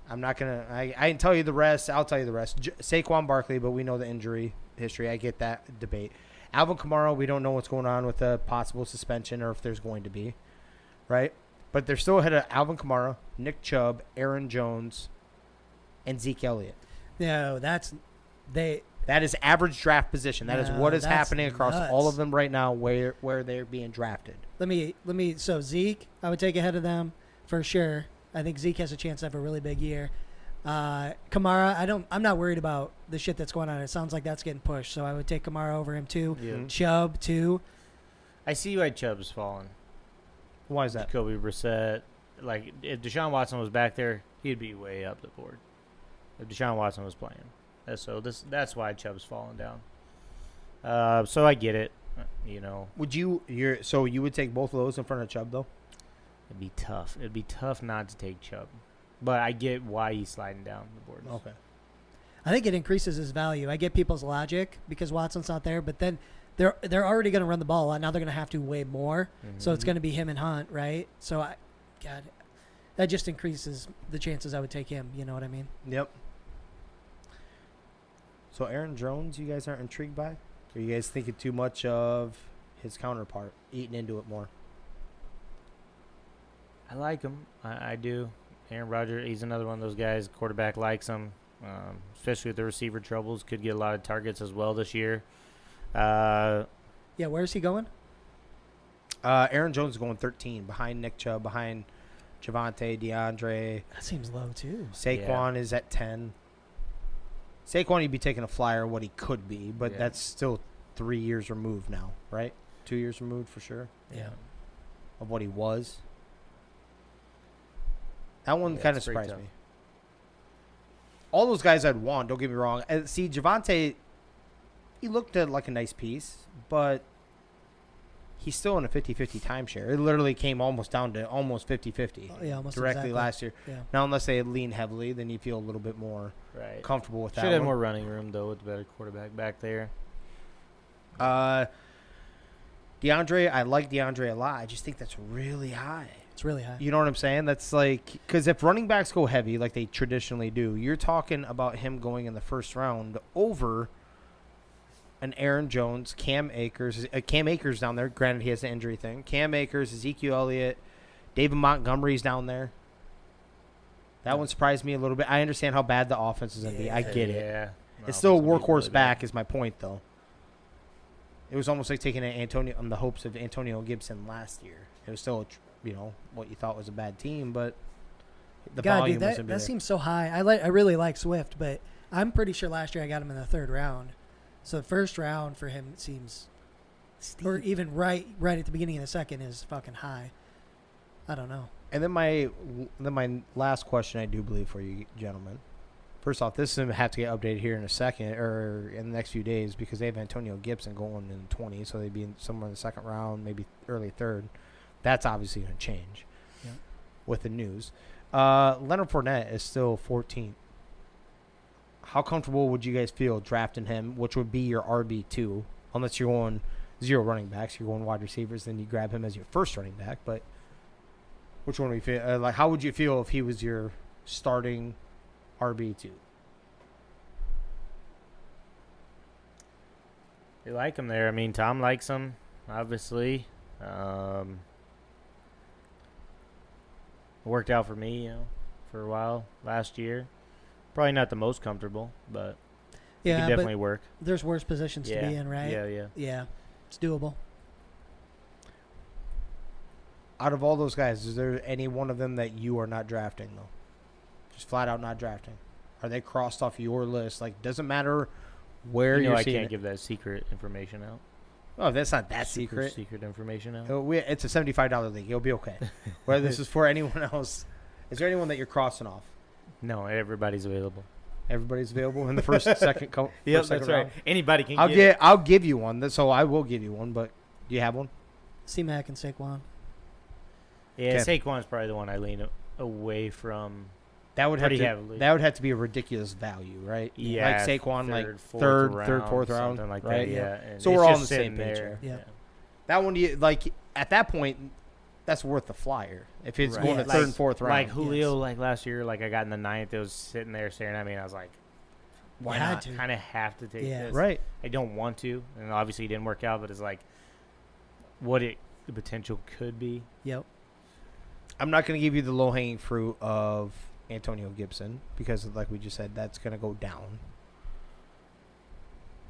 I'm not going to – I can tell you the rest. I'll tell you the rest. Saquon Barkley, but we know the injury history. I get that debate. Alvin Kamara, we don't know what's going on with the possible suspension or if there's going to be, right? But they're still ahead of Alvin Kamara, Nick Chubb, Aaron Jones, and Zeke Elliott. No, that is average draft position. That is what is that's happening across nuts. all of them right now where they're being drafted. Let me so Zeke, I would take ahead of them for sure. I think Zeke has a chance to have a really big year. Kamara, I'm not worried about the shit that's going on. It sounds like that's getting pushed, so I would take Kamara over him too. Yeah. Chubb too. I see why Chubb's fallen. Why is that? Jacoby Brissett. Like, if Deshaun Watson was back there, he'd be way up the board. If Deshaun Watson was playing. That's why Chubb's falling down. So I get it, Would you would take both of those in front of Chubb though? It'd be tough. It'd be tough not to take Chubb. But I get why he's sliding down the board. Okay. I think it increases his value. I get people's logic because Watson's not there, but then they're already going to run the ball a lot. Now they're going to have to way more. So it's going to be him and Hunt, right? So, God, that just increases the chances I would take him. You know what I mean? Yep. So Aaron Jones, you guys aren't intrigued by? Are you guys thinking too much of his counterpart, eating into it more? I like him. I do. Aaron Rodgers, he's another one of those guys. Quarterback likes him, especially with the receiver troubles. Could get a lot of targets as well this year. Yeah, where's he going? Aaron Jones is going 13, behind Nick Chubb, behind Javonte, DeAndre. That seems low, too. Saquon is at 10. Saquon, you'd be taking a flyer what he could be, but that's still 3 years removed now, right? 2 years removed for sure. Yeah. Of what he was. That one kind of surprised me. All those guys I'd want, don't get me wrong. See, Javonte, he looked at like a nice piece, but he's still in a 50-50 timeshare. It literally came almost down to almost 50-50 almost directly exactly. last year. Yeah. Now, unless they lean heavily, then you feel a little bit more comfortable with that. Should have one. more running room, though, with the better quarterback back there. DeAndre, I like DeAndre a lot. I just think that's really high. It's really high. You know what I'm saying? That's like, because if running backs go heavy like they traditionally do, you're talking about him going in the first round over an Aaron Jones, Cam Akers. Cam Akers down there. Granted, he has the injury thing. Cam Akers, Ezekiel Elliott, David Montgomery's down there. That one surprised me a little bit. I understand how bad the offense is going to be. I get it. Yeah. It's still a workhorse back is my point, though. It was almost like taking the hopes of Antonio Gibson last year. It was still, what you thought was a bad team, but the volume wasn't that there. seems so high. I really like Swift, but I'm pretty sure last year I got him in the third round. So the first round for him seems steep. Or even right at the beginning of the second is fucking high. I don't know. And then my last question, I do believe, for you gentlemen. First off, this is going to have to get updated here in a second or in the next few days because they have Antonio Gibson going in 20, so they'd be somewhere in the second round, maybe early third. That's obviously going to change with the news. Leonard Fournette is still 14th. How comfortable would you guys feel drafting him, which would be your RB2, unless you're going 0 running backs, you're going wide receivers, then you grab him as your first running back. But which one would you feel? How would you feel if he was your starting RB2? They like him there. I mean, Tom likes him, obviously. Worked out for me, for a while last year. Probably not the most comfortable, but it could definitely work. There's worse positions to be in, right? Yeah. It's doable. Out of all those guys, is there any one of them that you are not drafting, though? Just flat out not drafting? Are they crossed off your list? Like, doesn't matter where you're seeing I can't it. Give that secret information out. Oh, that's not that secret. Secret information out. It's a $75 league. You'll be okay. Whether this is for anyone else. Is there anyone that you're crossing off? No, everybody's available. Everybody's available in the first, second round? That's right. Anybody can I'll give you one. So I will give you one, but do you have one? C-Mac and Saquon. Yeah, Saquon's probably the one I lean away from. That would have heavily. That would have to be a ridiculous value, right? Yeah, like Saquon, third, fourth round, something like right? that. Yeah. And so we're all on the same page there. Yeah. That one, at that point, that's worth the flyer. If it's going to third and fourth round, like Julio, like last year, like I got in the ninth, it was sitting there staring at me, and I was like, "Why not? Kind of have to take this, right? I don't want to, and obviously it didn't work out, but it's like what the potential could be." Yep. I'm not going to give you the low hanging fruit of Antonio Gibson because, like we just said, that's going to go down.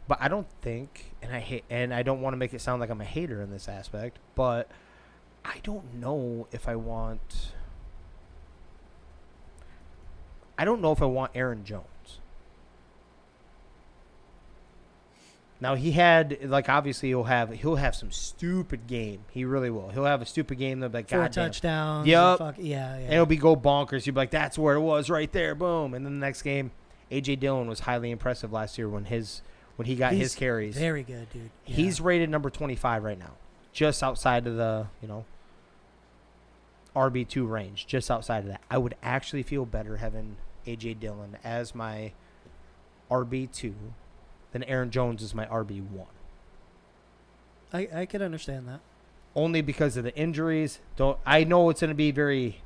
But I don't think, and I don't want to make it sound like I'm a hater in this aspect, but I don't know if I want. I don't know if I want Aaron Jones. Now he had obviously he'll have some stupid game. He really will. He'll have a stupid game that'll be like 4 touchdowns. Yep. Yeah. And it'll be go bonkers. You'll be like, that's where it was right there. Boom. And then the next game, A.J. Dillon was highly impressive last year when he got his carries. Very good, dude. Yeah. He's rated number 25 right now. Just outside of the, RB2 range. Just outside of that. I would actually feel better having A.J. Dillon as my RB2 than Aaron Jones is my RB1. I could understand that. Only because of the injuries. I know it's going to be very.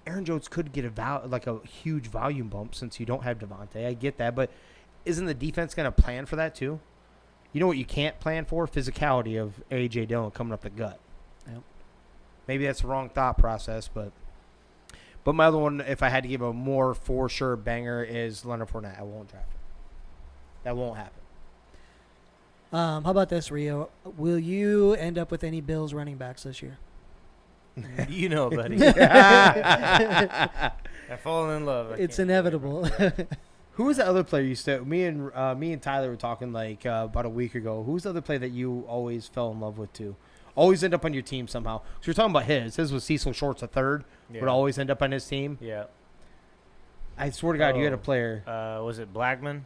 Aaron Jones could get a huge volume bump since you don't have Devontae. I get that, but isn't the defense going to plan for that too? You know what you can't plan for? Physicality of A.J. Dillon coming up the gut. Yep. Maybe that's the wrong thought process, but my other one, if I had to give a more for sure banger, is Leonard Fournette. I won't draft him. That won't happen. How about this, Rio? Will you end up with any Bills running backs this year? You know, buddy. I've fallen in love. It's inevitable. Who was the other player you said? Me and Tyler were talking like about a week ago. Who's the other player that you always fell in love with too? Always end up on your team somehow. So you're talking about his. His was Cecil Shorts, a third. Yeah. Would always end up on his team. Yeah. I swear to God, you had a player. Was it Blackman?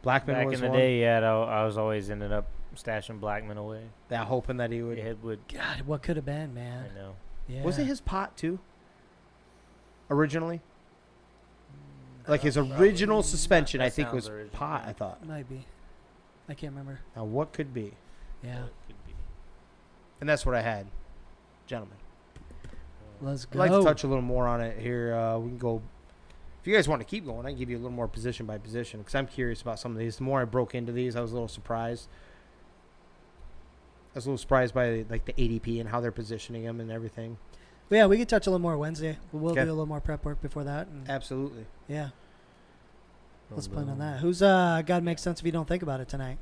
Blackman Back was in the one. day, yeah. I was always ended up stashing Blackman away. Yeah, hoping that he would. It would. God, what could have been, man? I know. Yeah. Was it his pot too? Originally, like his original suspension, That I think sounds was original. pot. I thought. Might be. I can't remember. Now what could be? Yeah. It could be. And that's what I had, gentlemen. Let's I'd go. like to touch a little more on it here. We can go. If you guys want to keep going, I can give you a little more position by position because I'm curious about some of these. The more I broke into these, I was a little surprised. I was a little surprised by like the ADP and how they're positioning them and everything. But yeah, we could touch a little more Wednesday. We'll Okay. do a little more prep work before that. And Absolutely. yeah, let's plan on that. Who's God makes sense if you don't think about it tonight?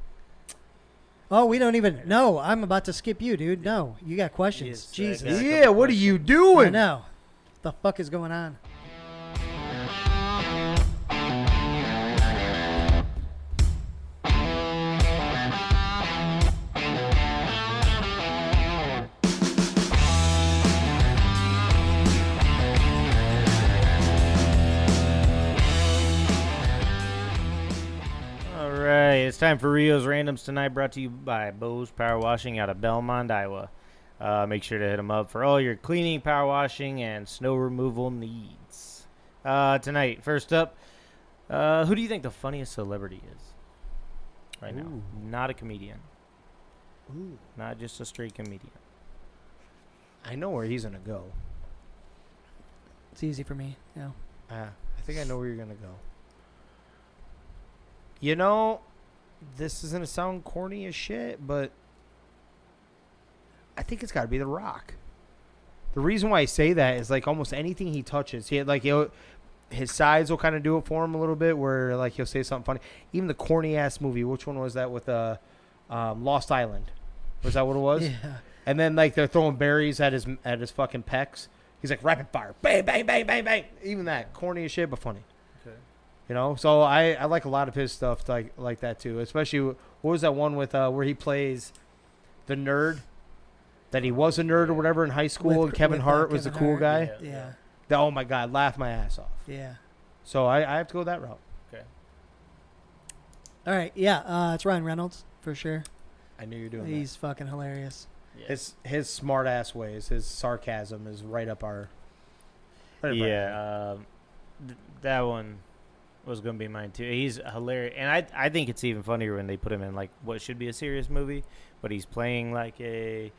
Oh, we don't even. No, I'm about to skip you, dude. No, you got questions. Yes, I Jesus. got a Yeah, couple what are you I doing? know. What the fuck is going on? All right, it's time for Rio's Randoms tonight, brought to you by Bose Power Washing out of Belmont, Iowa. Make sure to hit them up for all your cleaning, power washing, and snow removal needs. Tonight, first up, who do you think the funniest celebrity is right now? Ooh. Not a comedian. Ooh. Not just a straight comedian. I know where he's gonna go. It's easy for me. Yeah. I think I know where you're gonna go. You know, this is gonna sound corny as shit, but I think it's got to be The Rock. The reason why I say that is like almost anything he touches, his sides will kind of do it for him a little bit. Where like he'll say something funny. Even the corny ass movie, which one was that with Lost Island? Was that what it was? Yeah. And then like they're throwing berries at his fucking pecs. He's like rapid fire, bang, bang, bang, bang, bang. Even that corny as shit, but funny. Okay. You know, so I like a lot of his stuff like that too. Especially what was that one with where he plays the nerd, that he was a nerd or whatever in high school, and Kevin Hart was the Kevin cool Hart. guy. Yeah. Oh my God, laugh my ass off. Yeah. So I have to go that route. Okay. All right. Yeah. It's Ryan Reynolds for sure. I knew you were doing He's fucking hilarious. that. His smart ass ways, his sarcasm is right up our. Yeah, that one was going to be mine too. He's hilarious, and I think it's even funnier when they put him in like what should be a serious movie, but he's playing like a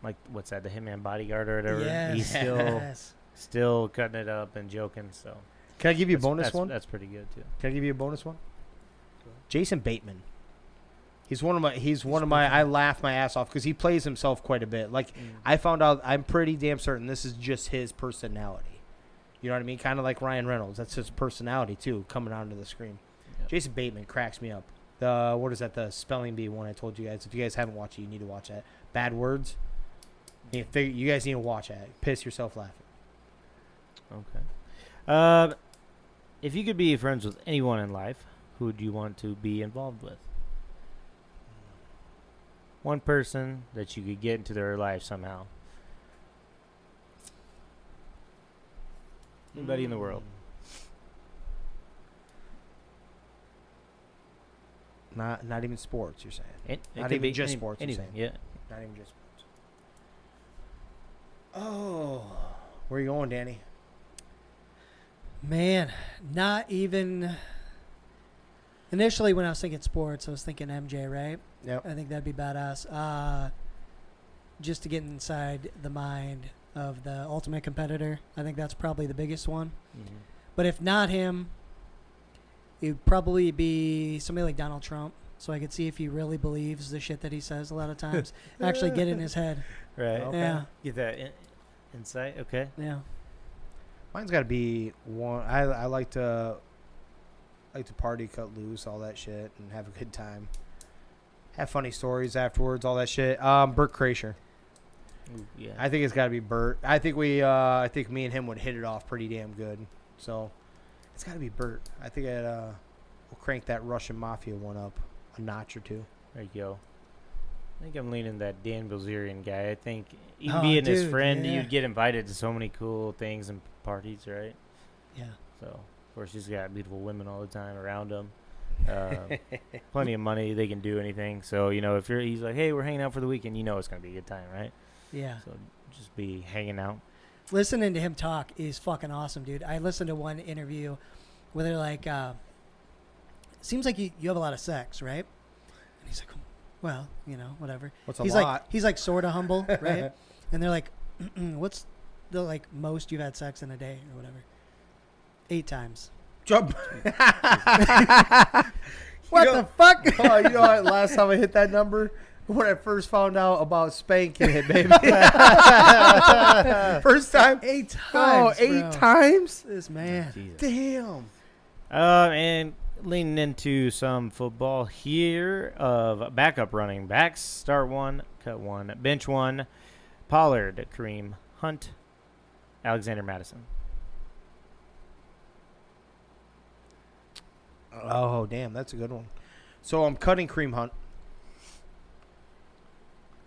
like what's that, the Hitman Bodyguard or whatever. Yes. He's still cutting it up and joking. So Can I give you a bonus that's, one? That's pretty good too. Can I give you a bonus one? Jason Bateman. He's one of my. I laugh my ass off because he plays himself quite a bit. Like I found out, I'm pretty damn certain this is just his personality. You know what I mean? Kind of like Ryan Reynolds. That's his personality too, coming onto the screen. Yep. Jason Bateman cracks me up. What is that? The spelling bee one I told you guys. If you guys haven't watched it, you need to watch that. Bad Words. You guys need to watch that. Piss yourself laughing. Okay. If you could be friends with anyone in life, who would you want to be involved with? One person that you could get into their life somehow. Anybody in the world. Not even sports, you're saying. It Not could even be just sports, you're Anything, saying. yeah. Not even just sports. Oh, where you going, Danny? Man, not even. Initially, when I was thinking sports, I was thinking MJ, right? Yep. I think that'd be badass. Just to get inside the mind of the ultimate competitor, I think that's probably the biggest one. Mm-hmm. But if not him, it would probably be somebody like Donald Trump, so I could see if he really believes the shit that he says a lot of times. Actually get in his head. Right. Okay. Yeah. Get that insight. Okay. Yeah. Mine's got to be one. I like to party, cut loose, all that shit, and have a good time. Have funny stories afterwards, all that shit. Bert Kreischer. Ooh, yeah. I think it's got to be Bert. I think me and him would hit it off pretty damn good. So it's got to be Bert. I think we'll crank that Russian mafia one up a notch or two. There you go. I think I'm leaning that Dan Bilzerian guy. I think even Oh, being his dude, friend, yeah. you'd get invited to so many cool things and parties, right? Yeah. So, of course, he's got beautiful women all the time around him. Plenty of money. They can do anything. So, if he's like, hey, we're hanging out for the weekend, it's going to be a good time, right? Yeah. So, just be hanging out. Listening to him talk is fucking awesome, dude. I listened to one interview where they're like, seems like you have a lot of sex, right? And he's like, well, whatever. What's a he's lot? like, he's like sort of humble, right? And they're like, what's the like most you've had sex in a day or whatever? 8 times. Jump. What the fuck? Oh, you know what? Last time I hit that number, when I first found out about spanking it, baby. First time. 8 Oh, times. 8 bro. times? This man. Jesus. Damn. And leaning into some football here of backup running backs. Start 1, cut 1, bench 1. Pollard, Kareem Hunt, Alexander Madison. Oh, damn. That's a good one. So I'm cutting Kareem Hunt.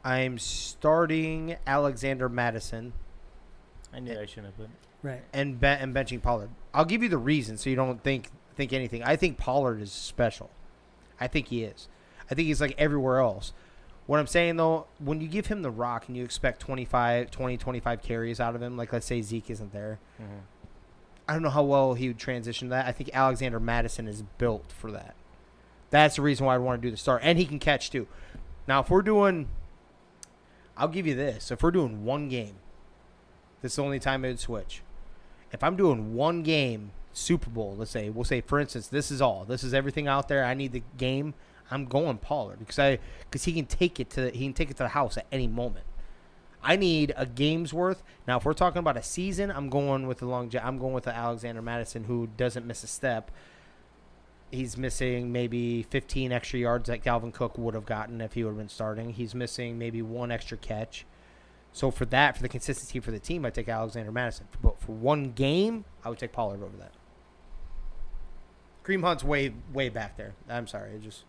I'm starting Alexander Madison I knew I shouldn't have put. Right. and benching Pollard. I'll give you the reason so you don't think anything. I think Pollard is special. I think he is. I think he's like everywhere else. What I'm saying, though, when you give him the rock and you expect 20, 25 carries out of him, like let's say Zeke isn't there, Mm-hmm. I don't know how well he would transition to that. I think Alexander Madison is built for that. That's the reason why I want to do the start. And he can catch, too. Now, if we're doing – I'll give you this. If we're doing one game, this is the only time it would switch. If I'm doing one game, Super Bowl, we'll say, for instance, this is all. This is everything out there. I need the game. I'm going Pollard because he can take it to the house at any moment. I need a game's worth. Now, if we're talking about a season, I'm going with the Alexander Madison who doesn't miss a step. He's missing maybe 15 extra yards that Dalvin Cook would have gotten if he would have been starting. He's missing maybe 1 extra catch. So for the consistency for the team, I take Alexander Madison. But for one game, I would take Pollard over that. Kareem Hunt's way back there. I'm sorry, it just.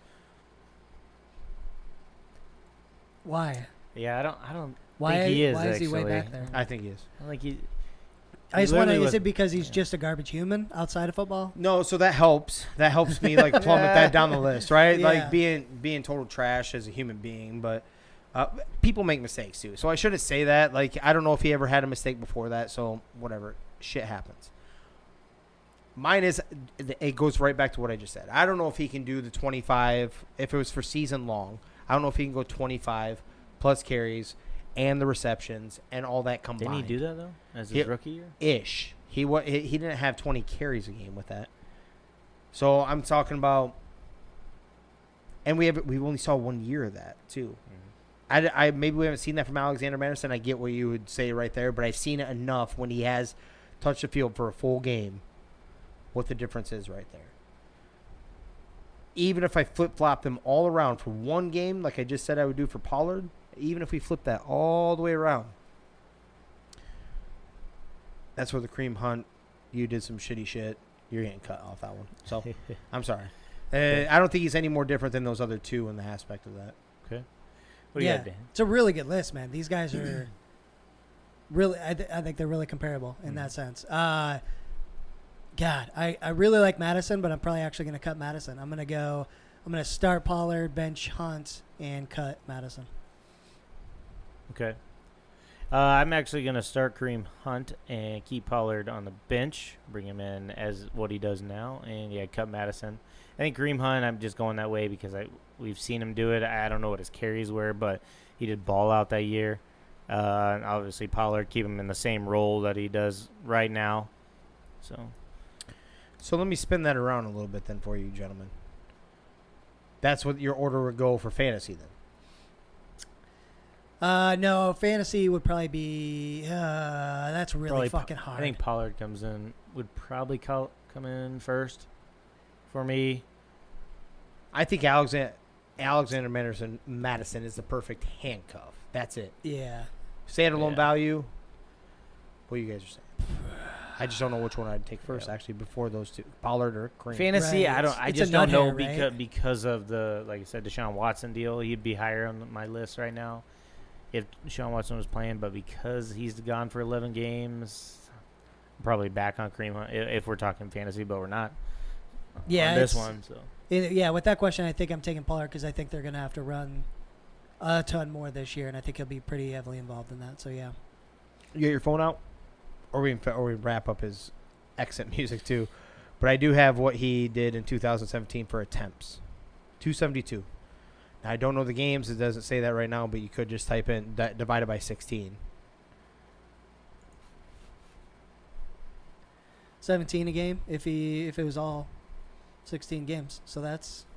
Why? Yeah, I don't Why think he is. Why is he way actually. back there? I think he is. I think he. I just wonder, literally is was- it because he's just a garbage human outside of football? No, so that helps. That helps me like plummet that down the list, right? Yeah. Like being total trash as a human being, but people make mistakes too. So I shouldn't say that. Like I don't know if he ever had a mistake before that. So whatever, shit happens. Mine is it goes right back to what I just said. I don't know if he can do the 25 if it was for season long. I don't know if he can go 25 plus carries and the receptions and all that combined. Didn't he do that though as his rookie year? Ish. He didn't have 20 carries a game with that. So I'm talking about, and we only saw 1 year of that too. Mm-hmm. I maybe we haven't seen that from Alexander Madison. I get what you would say right there, but I've seen it enough when he has touched the field for a full game. What the difference is right there. Even if I flip-flop them all around for one game, like I just said I would do for Pollard, even if we flip that all the way around, that's where the Kareem Hunt, you did some shitty shit. You're getting cut off that one. So, I'm sorry. I don't think he's any more different than those other two in the aspect of that. Okay. What do you got, Dan? It's a really good list, man. These guys are really. I think they're really comparable in that sense. God, I really like Madison, but I'm probably actually going to cut Madison. I'm going to start Pollard, bench Hunt, and cut Madison. Okay. I'm actually going to start Kareem Hunt and keep Pollard on the bench, bring him in as what he does now, and, cut Madison. I think Kareem Hunt, I'm just going that way because we've seen him do it. I don't know what his carries were, but he did ball out that year. And obviously, Pollard, keep him in the same role that he does right now. So let me spin that around a little bit then for you, gentlemen. That's what your order would go for fantasy then. No, fantasy would probably be. That's really fucking hard. I think Pollard would probably come in first for me. I think Alexander Madison is the perfect handcuff. That's it. Yeah. Standalone value. What you guys are saying? I just don't know which one I'd take first. Actually, before those two, Pollard or Kareem. Fantasy, Right. I just don't know because of the, like I said, Deshaun Watson deal. He'd be higher on my list right now if Deshaun Watson was playing, but because he's gone for 11 games, I'm probably back on Kareem Hunt if we're talking fantasy, but we're not. Yeah, on this one. So with that question, I think I'm taking Pollard because I think they're going to have to run a ton more this year, and I think he'll be pretty heavily involved in that. So yeah. You get your phone out, or we wrap up his exit music too. But I do have what he did in 2017 for attempts, 272. Now, I don't know the games; it doesn't say that right now, but you could just type in that divided by 16. 17 a game if it was all 16 games. So that's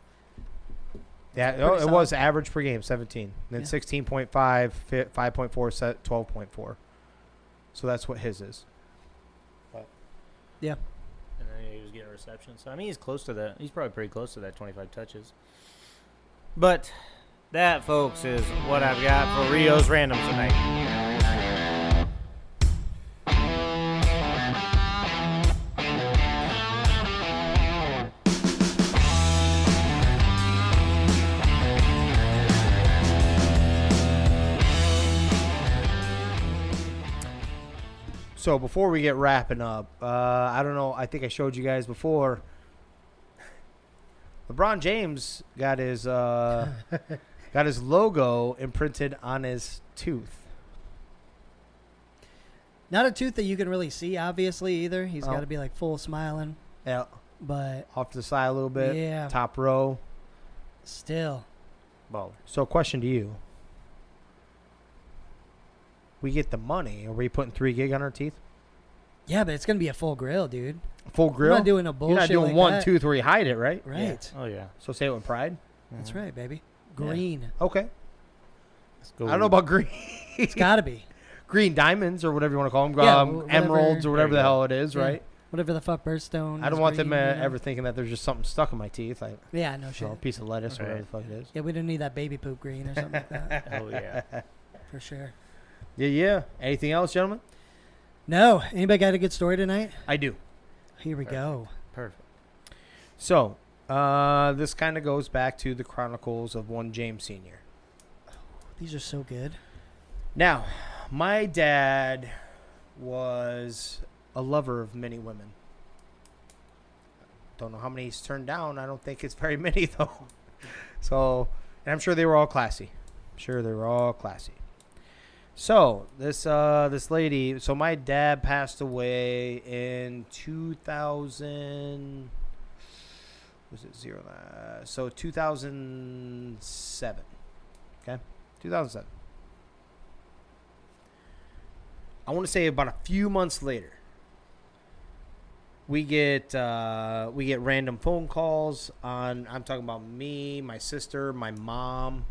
it was average per game 17, then 16.5, 5.4, 12.4. So that's what his is. Yeah. And then he was getting receptions. So I mean, he's close to that. He's probably pretty close to that 25 touches. But that, folks, is what I've got for Rio's Random tonight. So before we get wrapping up, I don't know. I think I showed you guys before. LeBron James got his logo imprinted on his tooth. not a tooth that you can really see, obviously, either. He's got to be like full smiling. Yeah. But Off to the side a little bit. Yeah. Top row. Still. Well, So question to you. We get the money. Are we putting 3 gig on our teeth? Yeah, but it's going to be a full grill, dude. Full grill? We're not doing a bullshit. You're not doing like one that. tooth where you hide it, right? Right. yeah. Oh, yeah. So say it with pride. That's right, baby. Green. Okay. Let's go. I don't know about green. It's got to be. Green diamonds or whatever you want to call them. Yeah, whatever. Emeralds or whatever the hell it is, Yeah. right? Whatever the fuck birthstone. I don't is want green, them you know? ever thinking that there's just something stuck in my teeth. Like, Yeah, no shit. a piece of lettuce or Right. whatever the fuck it is. Yeah, we don't need that baby poop green or something like that. Oh, yeah. For sure. Yeah. Anything else, gentlemen? No. Anybody got a good story tonight? I do. Here we go. Perfect. So, this kind of goes back to the chronicles of one James Sr. These are so good. Now, my dad was a lover of many women. Don't know how many he's turned down. I don't think it's very many, though. So, and I'm sure they were all classy. So, this lady, so my dad passed away in 2000, was it 2007. Okay? 2007. I want to say about a few months later, we get random phone calls on, I'm talking about me, my sister, my mom,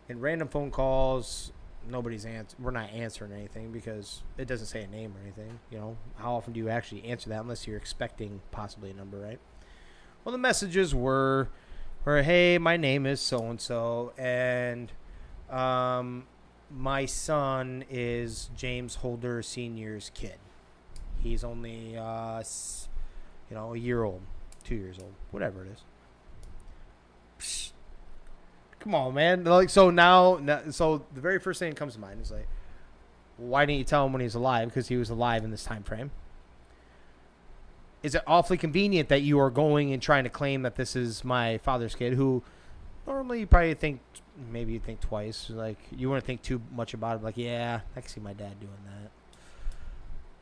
and random phone calls. We're not answering anything because it doesn't say a name or anything. You know, how often do you actually answer that unless you're expecting possibly a number, right? Well, the messages were hey, my name is so-and-so, and my son is James Holder Sr.'s kid. He's only, a year old, 2 years old, whatever it is. Psh, come on, man. Like, so the very first thing that comes to mind is like, why didn't you tell him when he was alive? Because he was alive in this time frame. Is it awfully convenient that you are going and trying to claim that this is my father's kid, who Normally, you probably think, maybe you think twice. Like, you wouldn't think too much about it. Like, yeah, I can see my dad doing that.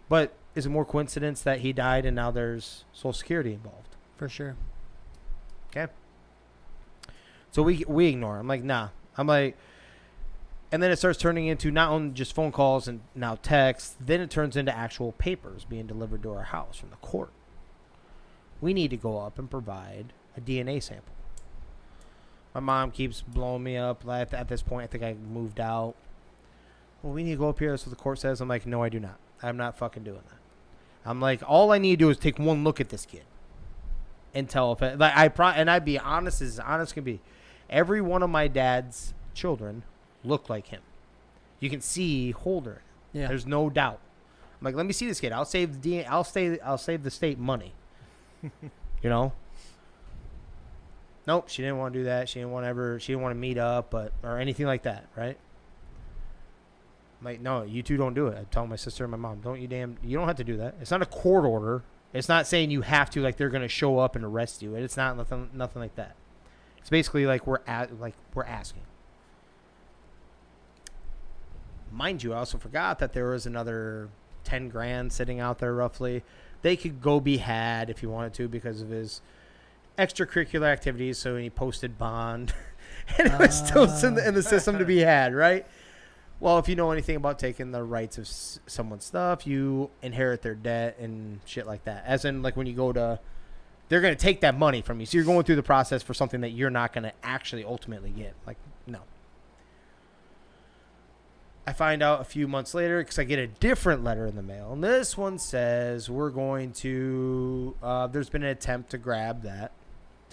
But is it more coincidence that he died and now there's Social Security involved? For sure. Okay. So we ignore. I'm like, nah. I'm like, and then it starts turning into not only just phone calls and now texts. Then it turns into actual papers being delivered to our house from the court. We need to go up and provide a DNA sample. My mom keeps blowing me up. At this point, I think I moved out. Well, we need to go up here. That's what the court says. I'm like, no, I do not. I'm not fucking doing that. I'm like, all I need to do is take one look at this kid and tell if it, like and I'd be honest as honest can be. Every one of my dad's children look like him. You can see Holder. Yeah. There's no doubt. I'm like, let me see this kid. I'll save the I'll save the state money. You know. Nope, she didn't want to do that. She didn't want to meet up, or anything like that, right? I'm like, no, you two don't do it. I tell my sister and my mom, you don't have to do that. It's not a court order. It's not saying you have to, like they're gonna show up and arrest you. It's not nothing like that. It's basically like we're asking. Mind you, I also forgot that there was another $10,000 sitting out there roughly. They could go be had if you wanted to because of his extracurricular activities. So he posted bond, and it was still in the system to be had, right? Well, if you know anything about taking the rights of someone's stuff, you inherit their debt and shit like that. As in, like when you go to, they're going to take that money from you. So you're going through the process for something that you're not going to actually ultimately get. Like, no. I find out a few months later because I get a different letter in the mail. And this one says we're going to, there's been an attempt to grab that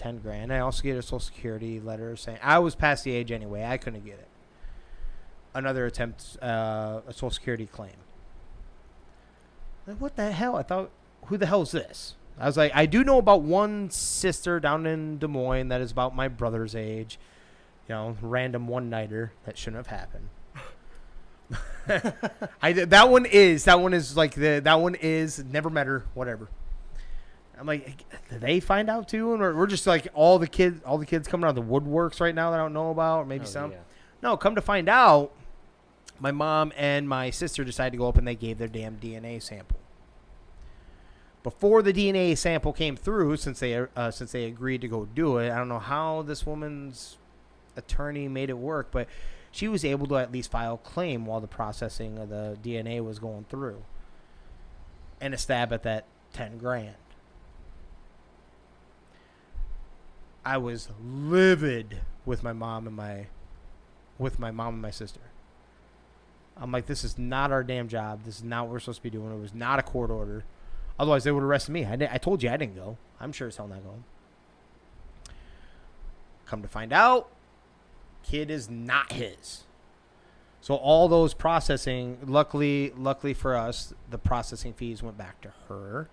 $10,000. I also get a Social Security letter saying I was past the age anyway. I couldn't get it. Another attempt, a Social Security claim. Like, what the hell? I thought, who the hell is this? I was like, I do know about one sister down in Des Moines that is about my brother's age. You know, random one-nighter that shouldn't have happened. That one is never met her, whatever. I'm like, did they find out too? And we're just like all the kids coming out of the woodworks right now that I don't know about, or maybe some. Yeah. No, come to find out, my mom and my sister decided to go up and they gave their damn DNA sample. Before the DNA sample came through, since they agreed to go do it, I don't know how this woman's attorney made it work, but she was able to at least file a claim while the processing of the DNA was going through, and a stab at that $10,000. I was livid with my mom and my sister. I'm like, this is not our damn job. This is not what we're supposed to be doing. It was not a court order. Otherwise, they would arrest me. I told you I didn't go. I'm sure as hell not going. Come to find out, kid is not his. So all those processing, luckily for us, the processing fees went back to her.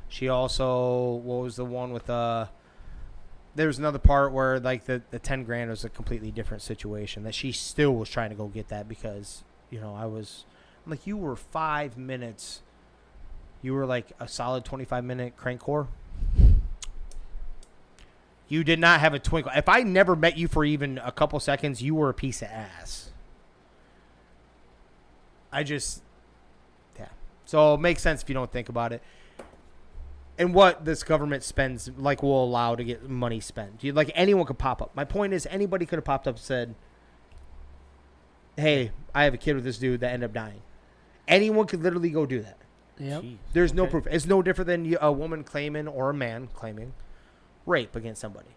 She also, what was the one with there was another part where like the $10,000 was a completely different situation that she still was trying to go get that because, you know, I'm like, you were 5 minutes. You were like a solid 25-minute crank whore. You did not have a twinkle. If I never met you for even a couple seconds, you were a piece of ass. Yeah. So it makes sense if you don't think about it. And what this government spends, like, will allow to get money spent. Like, anyone could pop up. My point is, anybody could have popped up and said, hey, I have a kid with this dude that ended up dying. Anyone could literally go do that. Yep. There's no proof. It's no different than a woman claiming or a man claiming rape against somebody.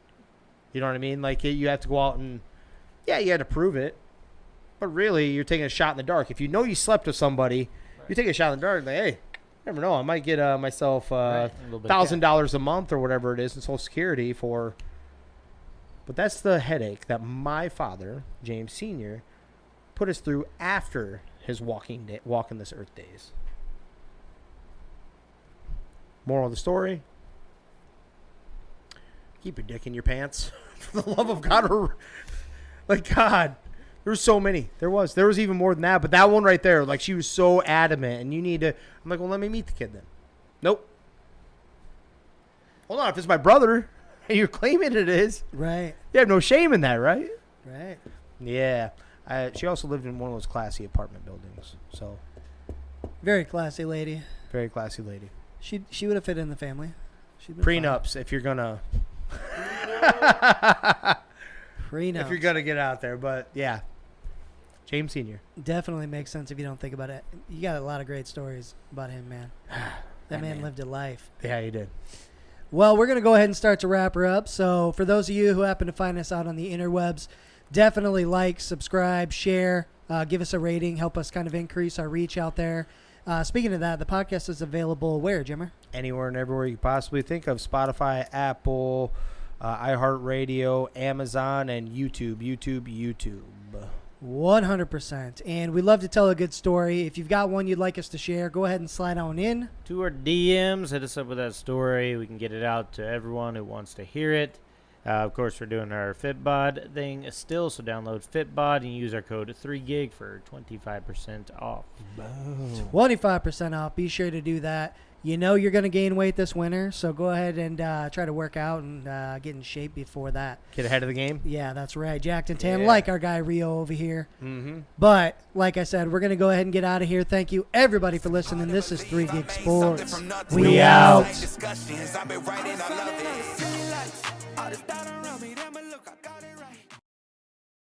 You know what I mean? Like, you have to go out and, yeah, you had to prove it. But really, you're taking a shot in the dark. If you know you slept with somebody, you take a shot in the dark. Like, hey, never know. I might get myself $1,000 a month or whatever it is in Social Security for. But that's the headache that my father, James Sr., put us through after his walking this earth days. Moral of the story: keep your dick in your pants, for the love of God. Like, God, there's so many. There was even more than that, but that one right there, like, she was so adamant, and you need to. I'm like, well, let me meet the kid then. Nope. Hold on, if it's my brother, You're claiming it is. Right. You have no shame in that, right? Right. Yeah. She also lived in one of those classy apartment buildings. So, Very classy lady. very classy lady. She would have fit in the family. She'd been Prenups, if you're gonna, fine. Prenups. if you're gonna get out there. But yeah, James Senior. Definitely makes sense if you don't think about it. You got a lot of great stories about him, man. That man lived a life. Yeah, he did. Well, we're going to go ahead and start to wrap her up. So for those of you who happen to find us out on the interwebs, definitely like, subscribe, share, give us a rating, help us kind of increase our reach out there. Speaking of that, the podcast is available where, Jimmer? Anywhere and everywhere you could possibly think of. Spotify, Apple, iHeartRadio, Amazon, and YouTube. 100%. And we love to tell a good story. If you've got one you'd like us to share, go ahead and slide on in. To our DMs, hit us up with that story. We can get it out to everyone who wants to hear it. Of course, we're doing our FitBod thing still, so download FitBod and use our code 3GIG for 25% off. 25% off. Be sure to do that. You know you're going to gain weight this winter, so go ahead and try to work out and get in shape before that. Get ahead of the game. Yeah, that's right. Jacked and tan, Yeah. like our guy Rio over here. Mm-hmm. But, like I said, we're going to go ahead and get out of here. Thank you, everybody, for listening. This is 3 Gig Sports. We out. Discussions, I've been writing, I love it.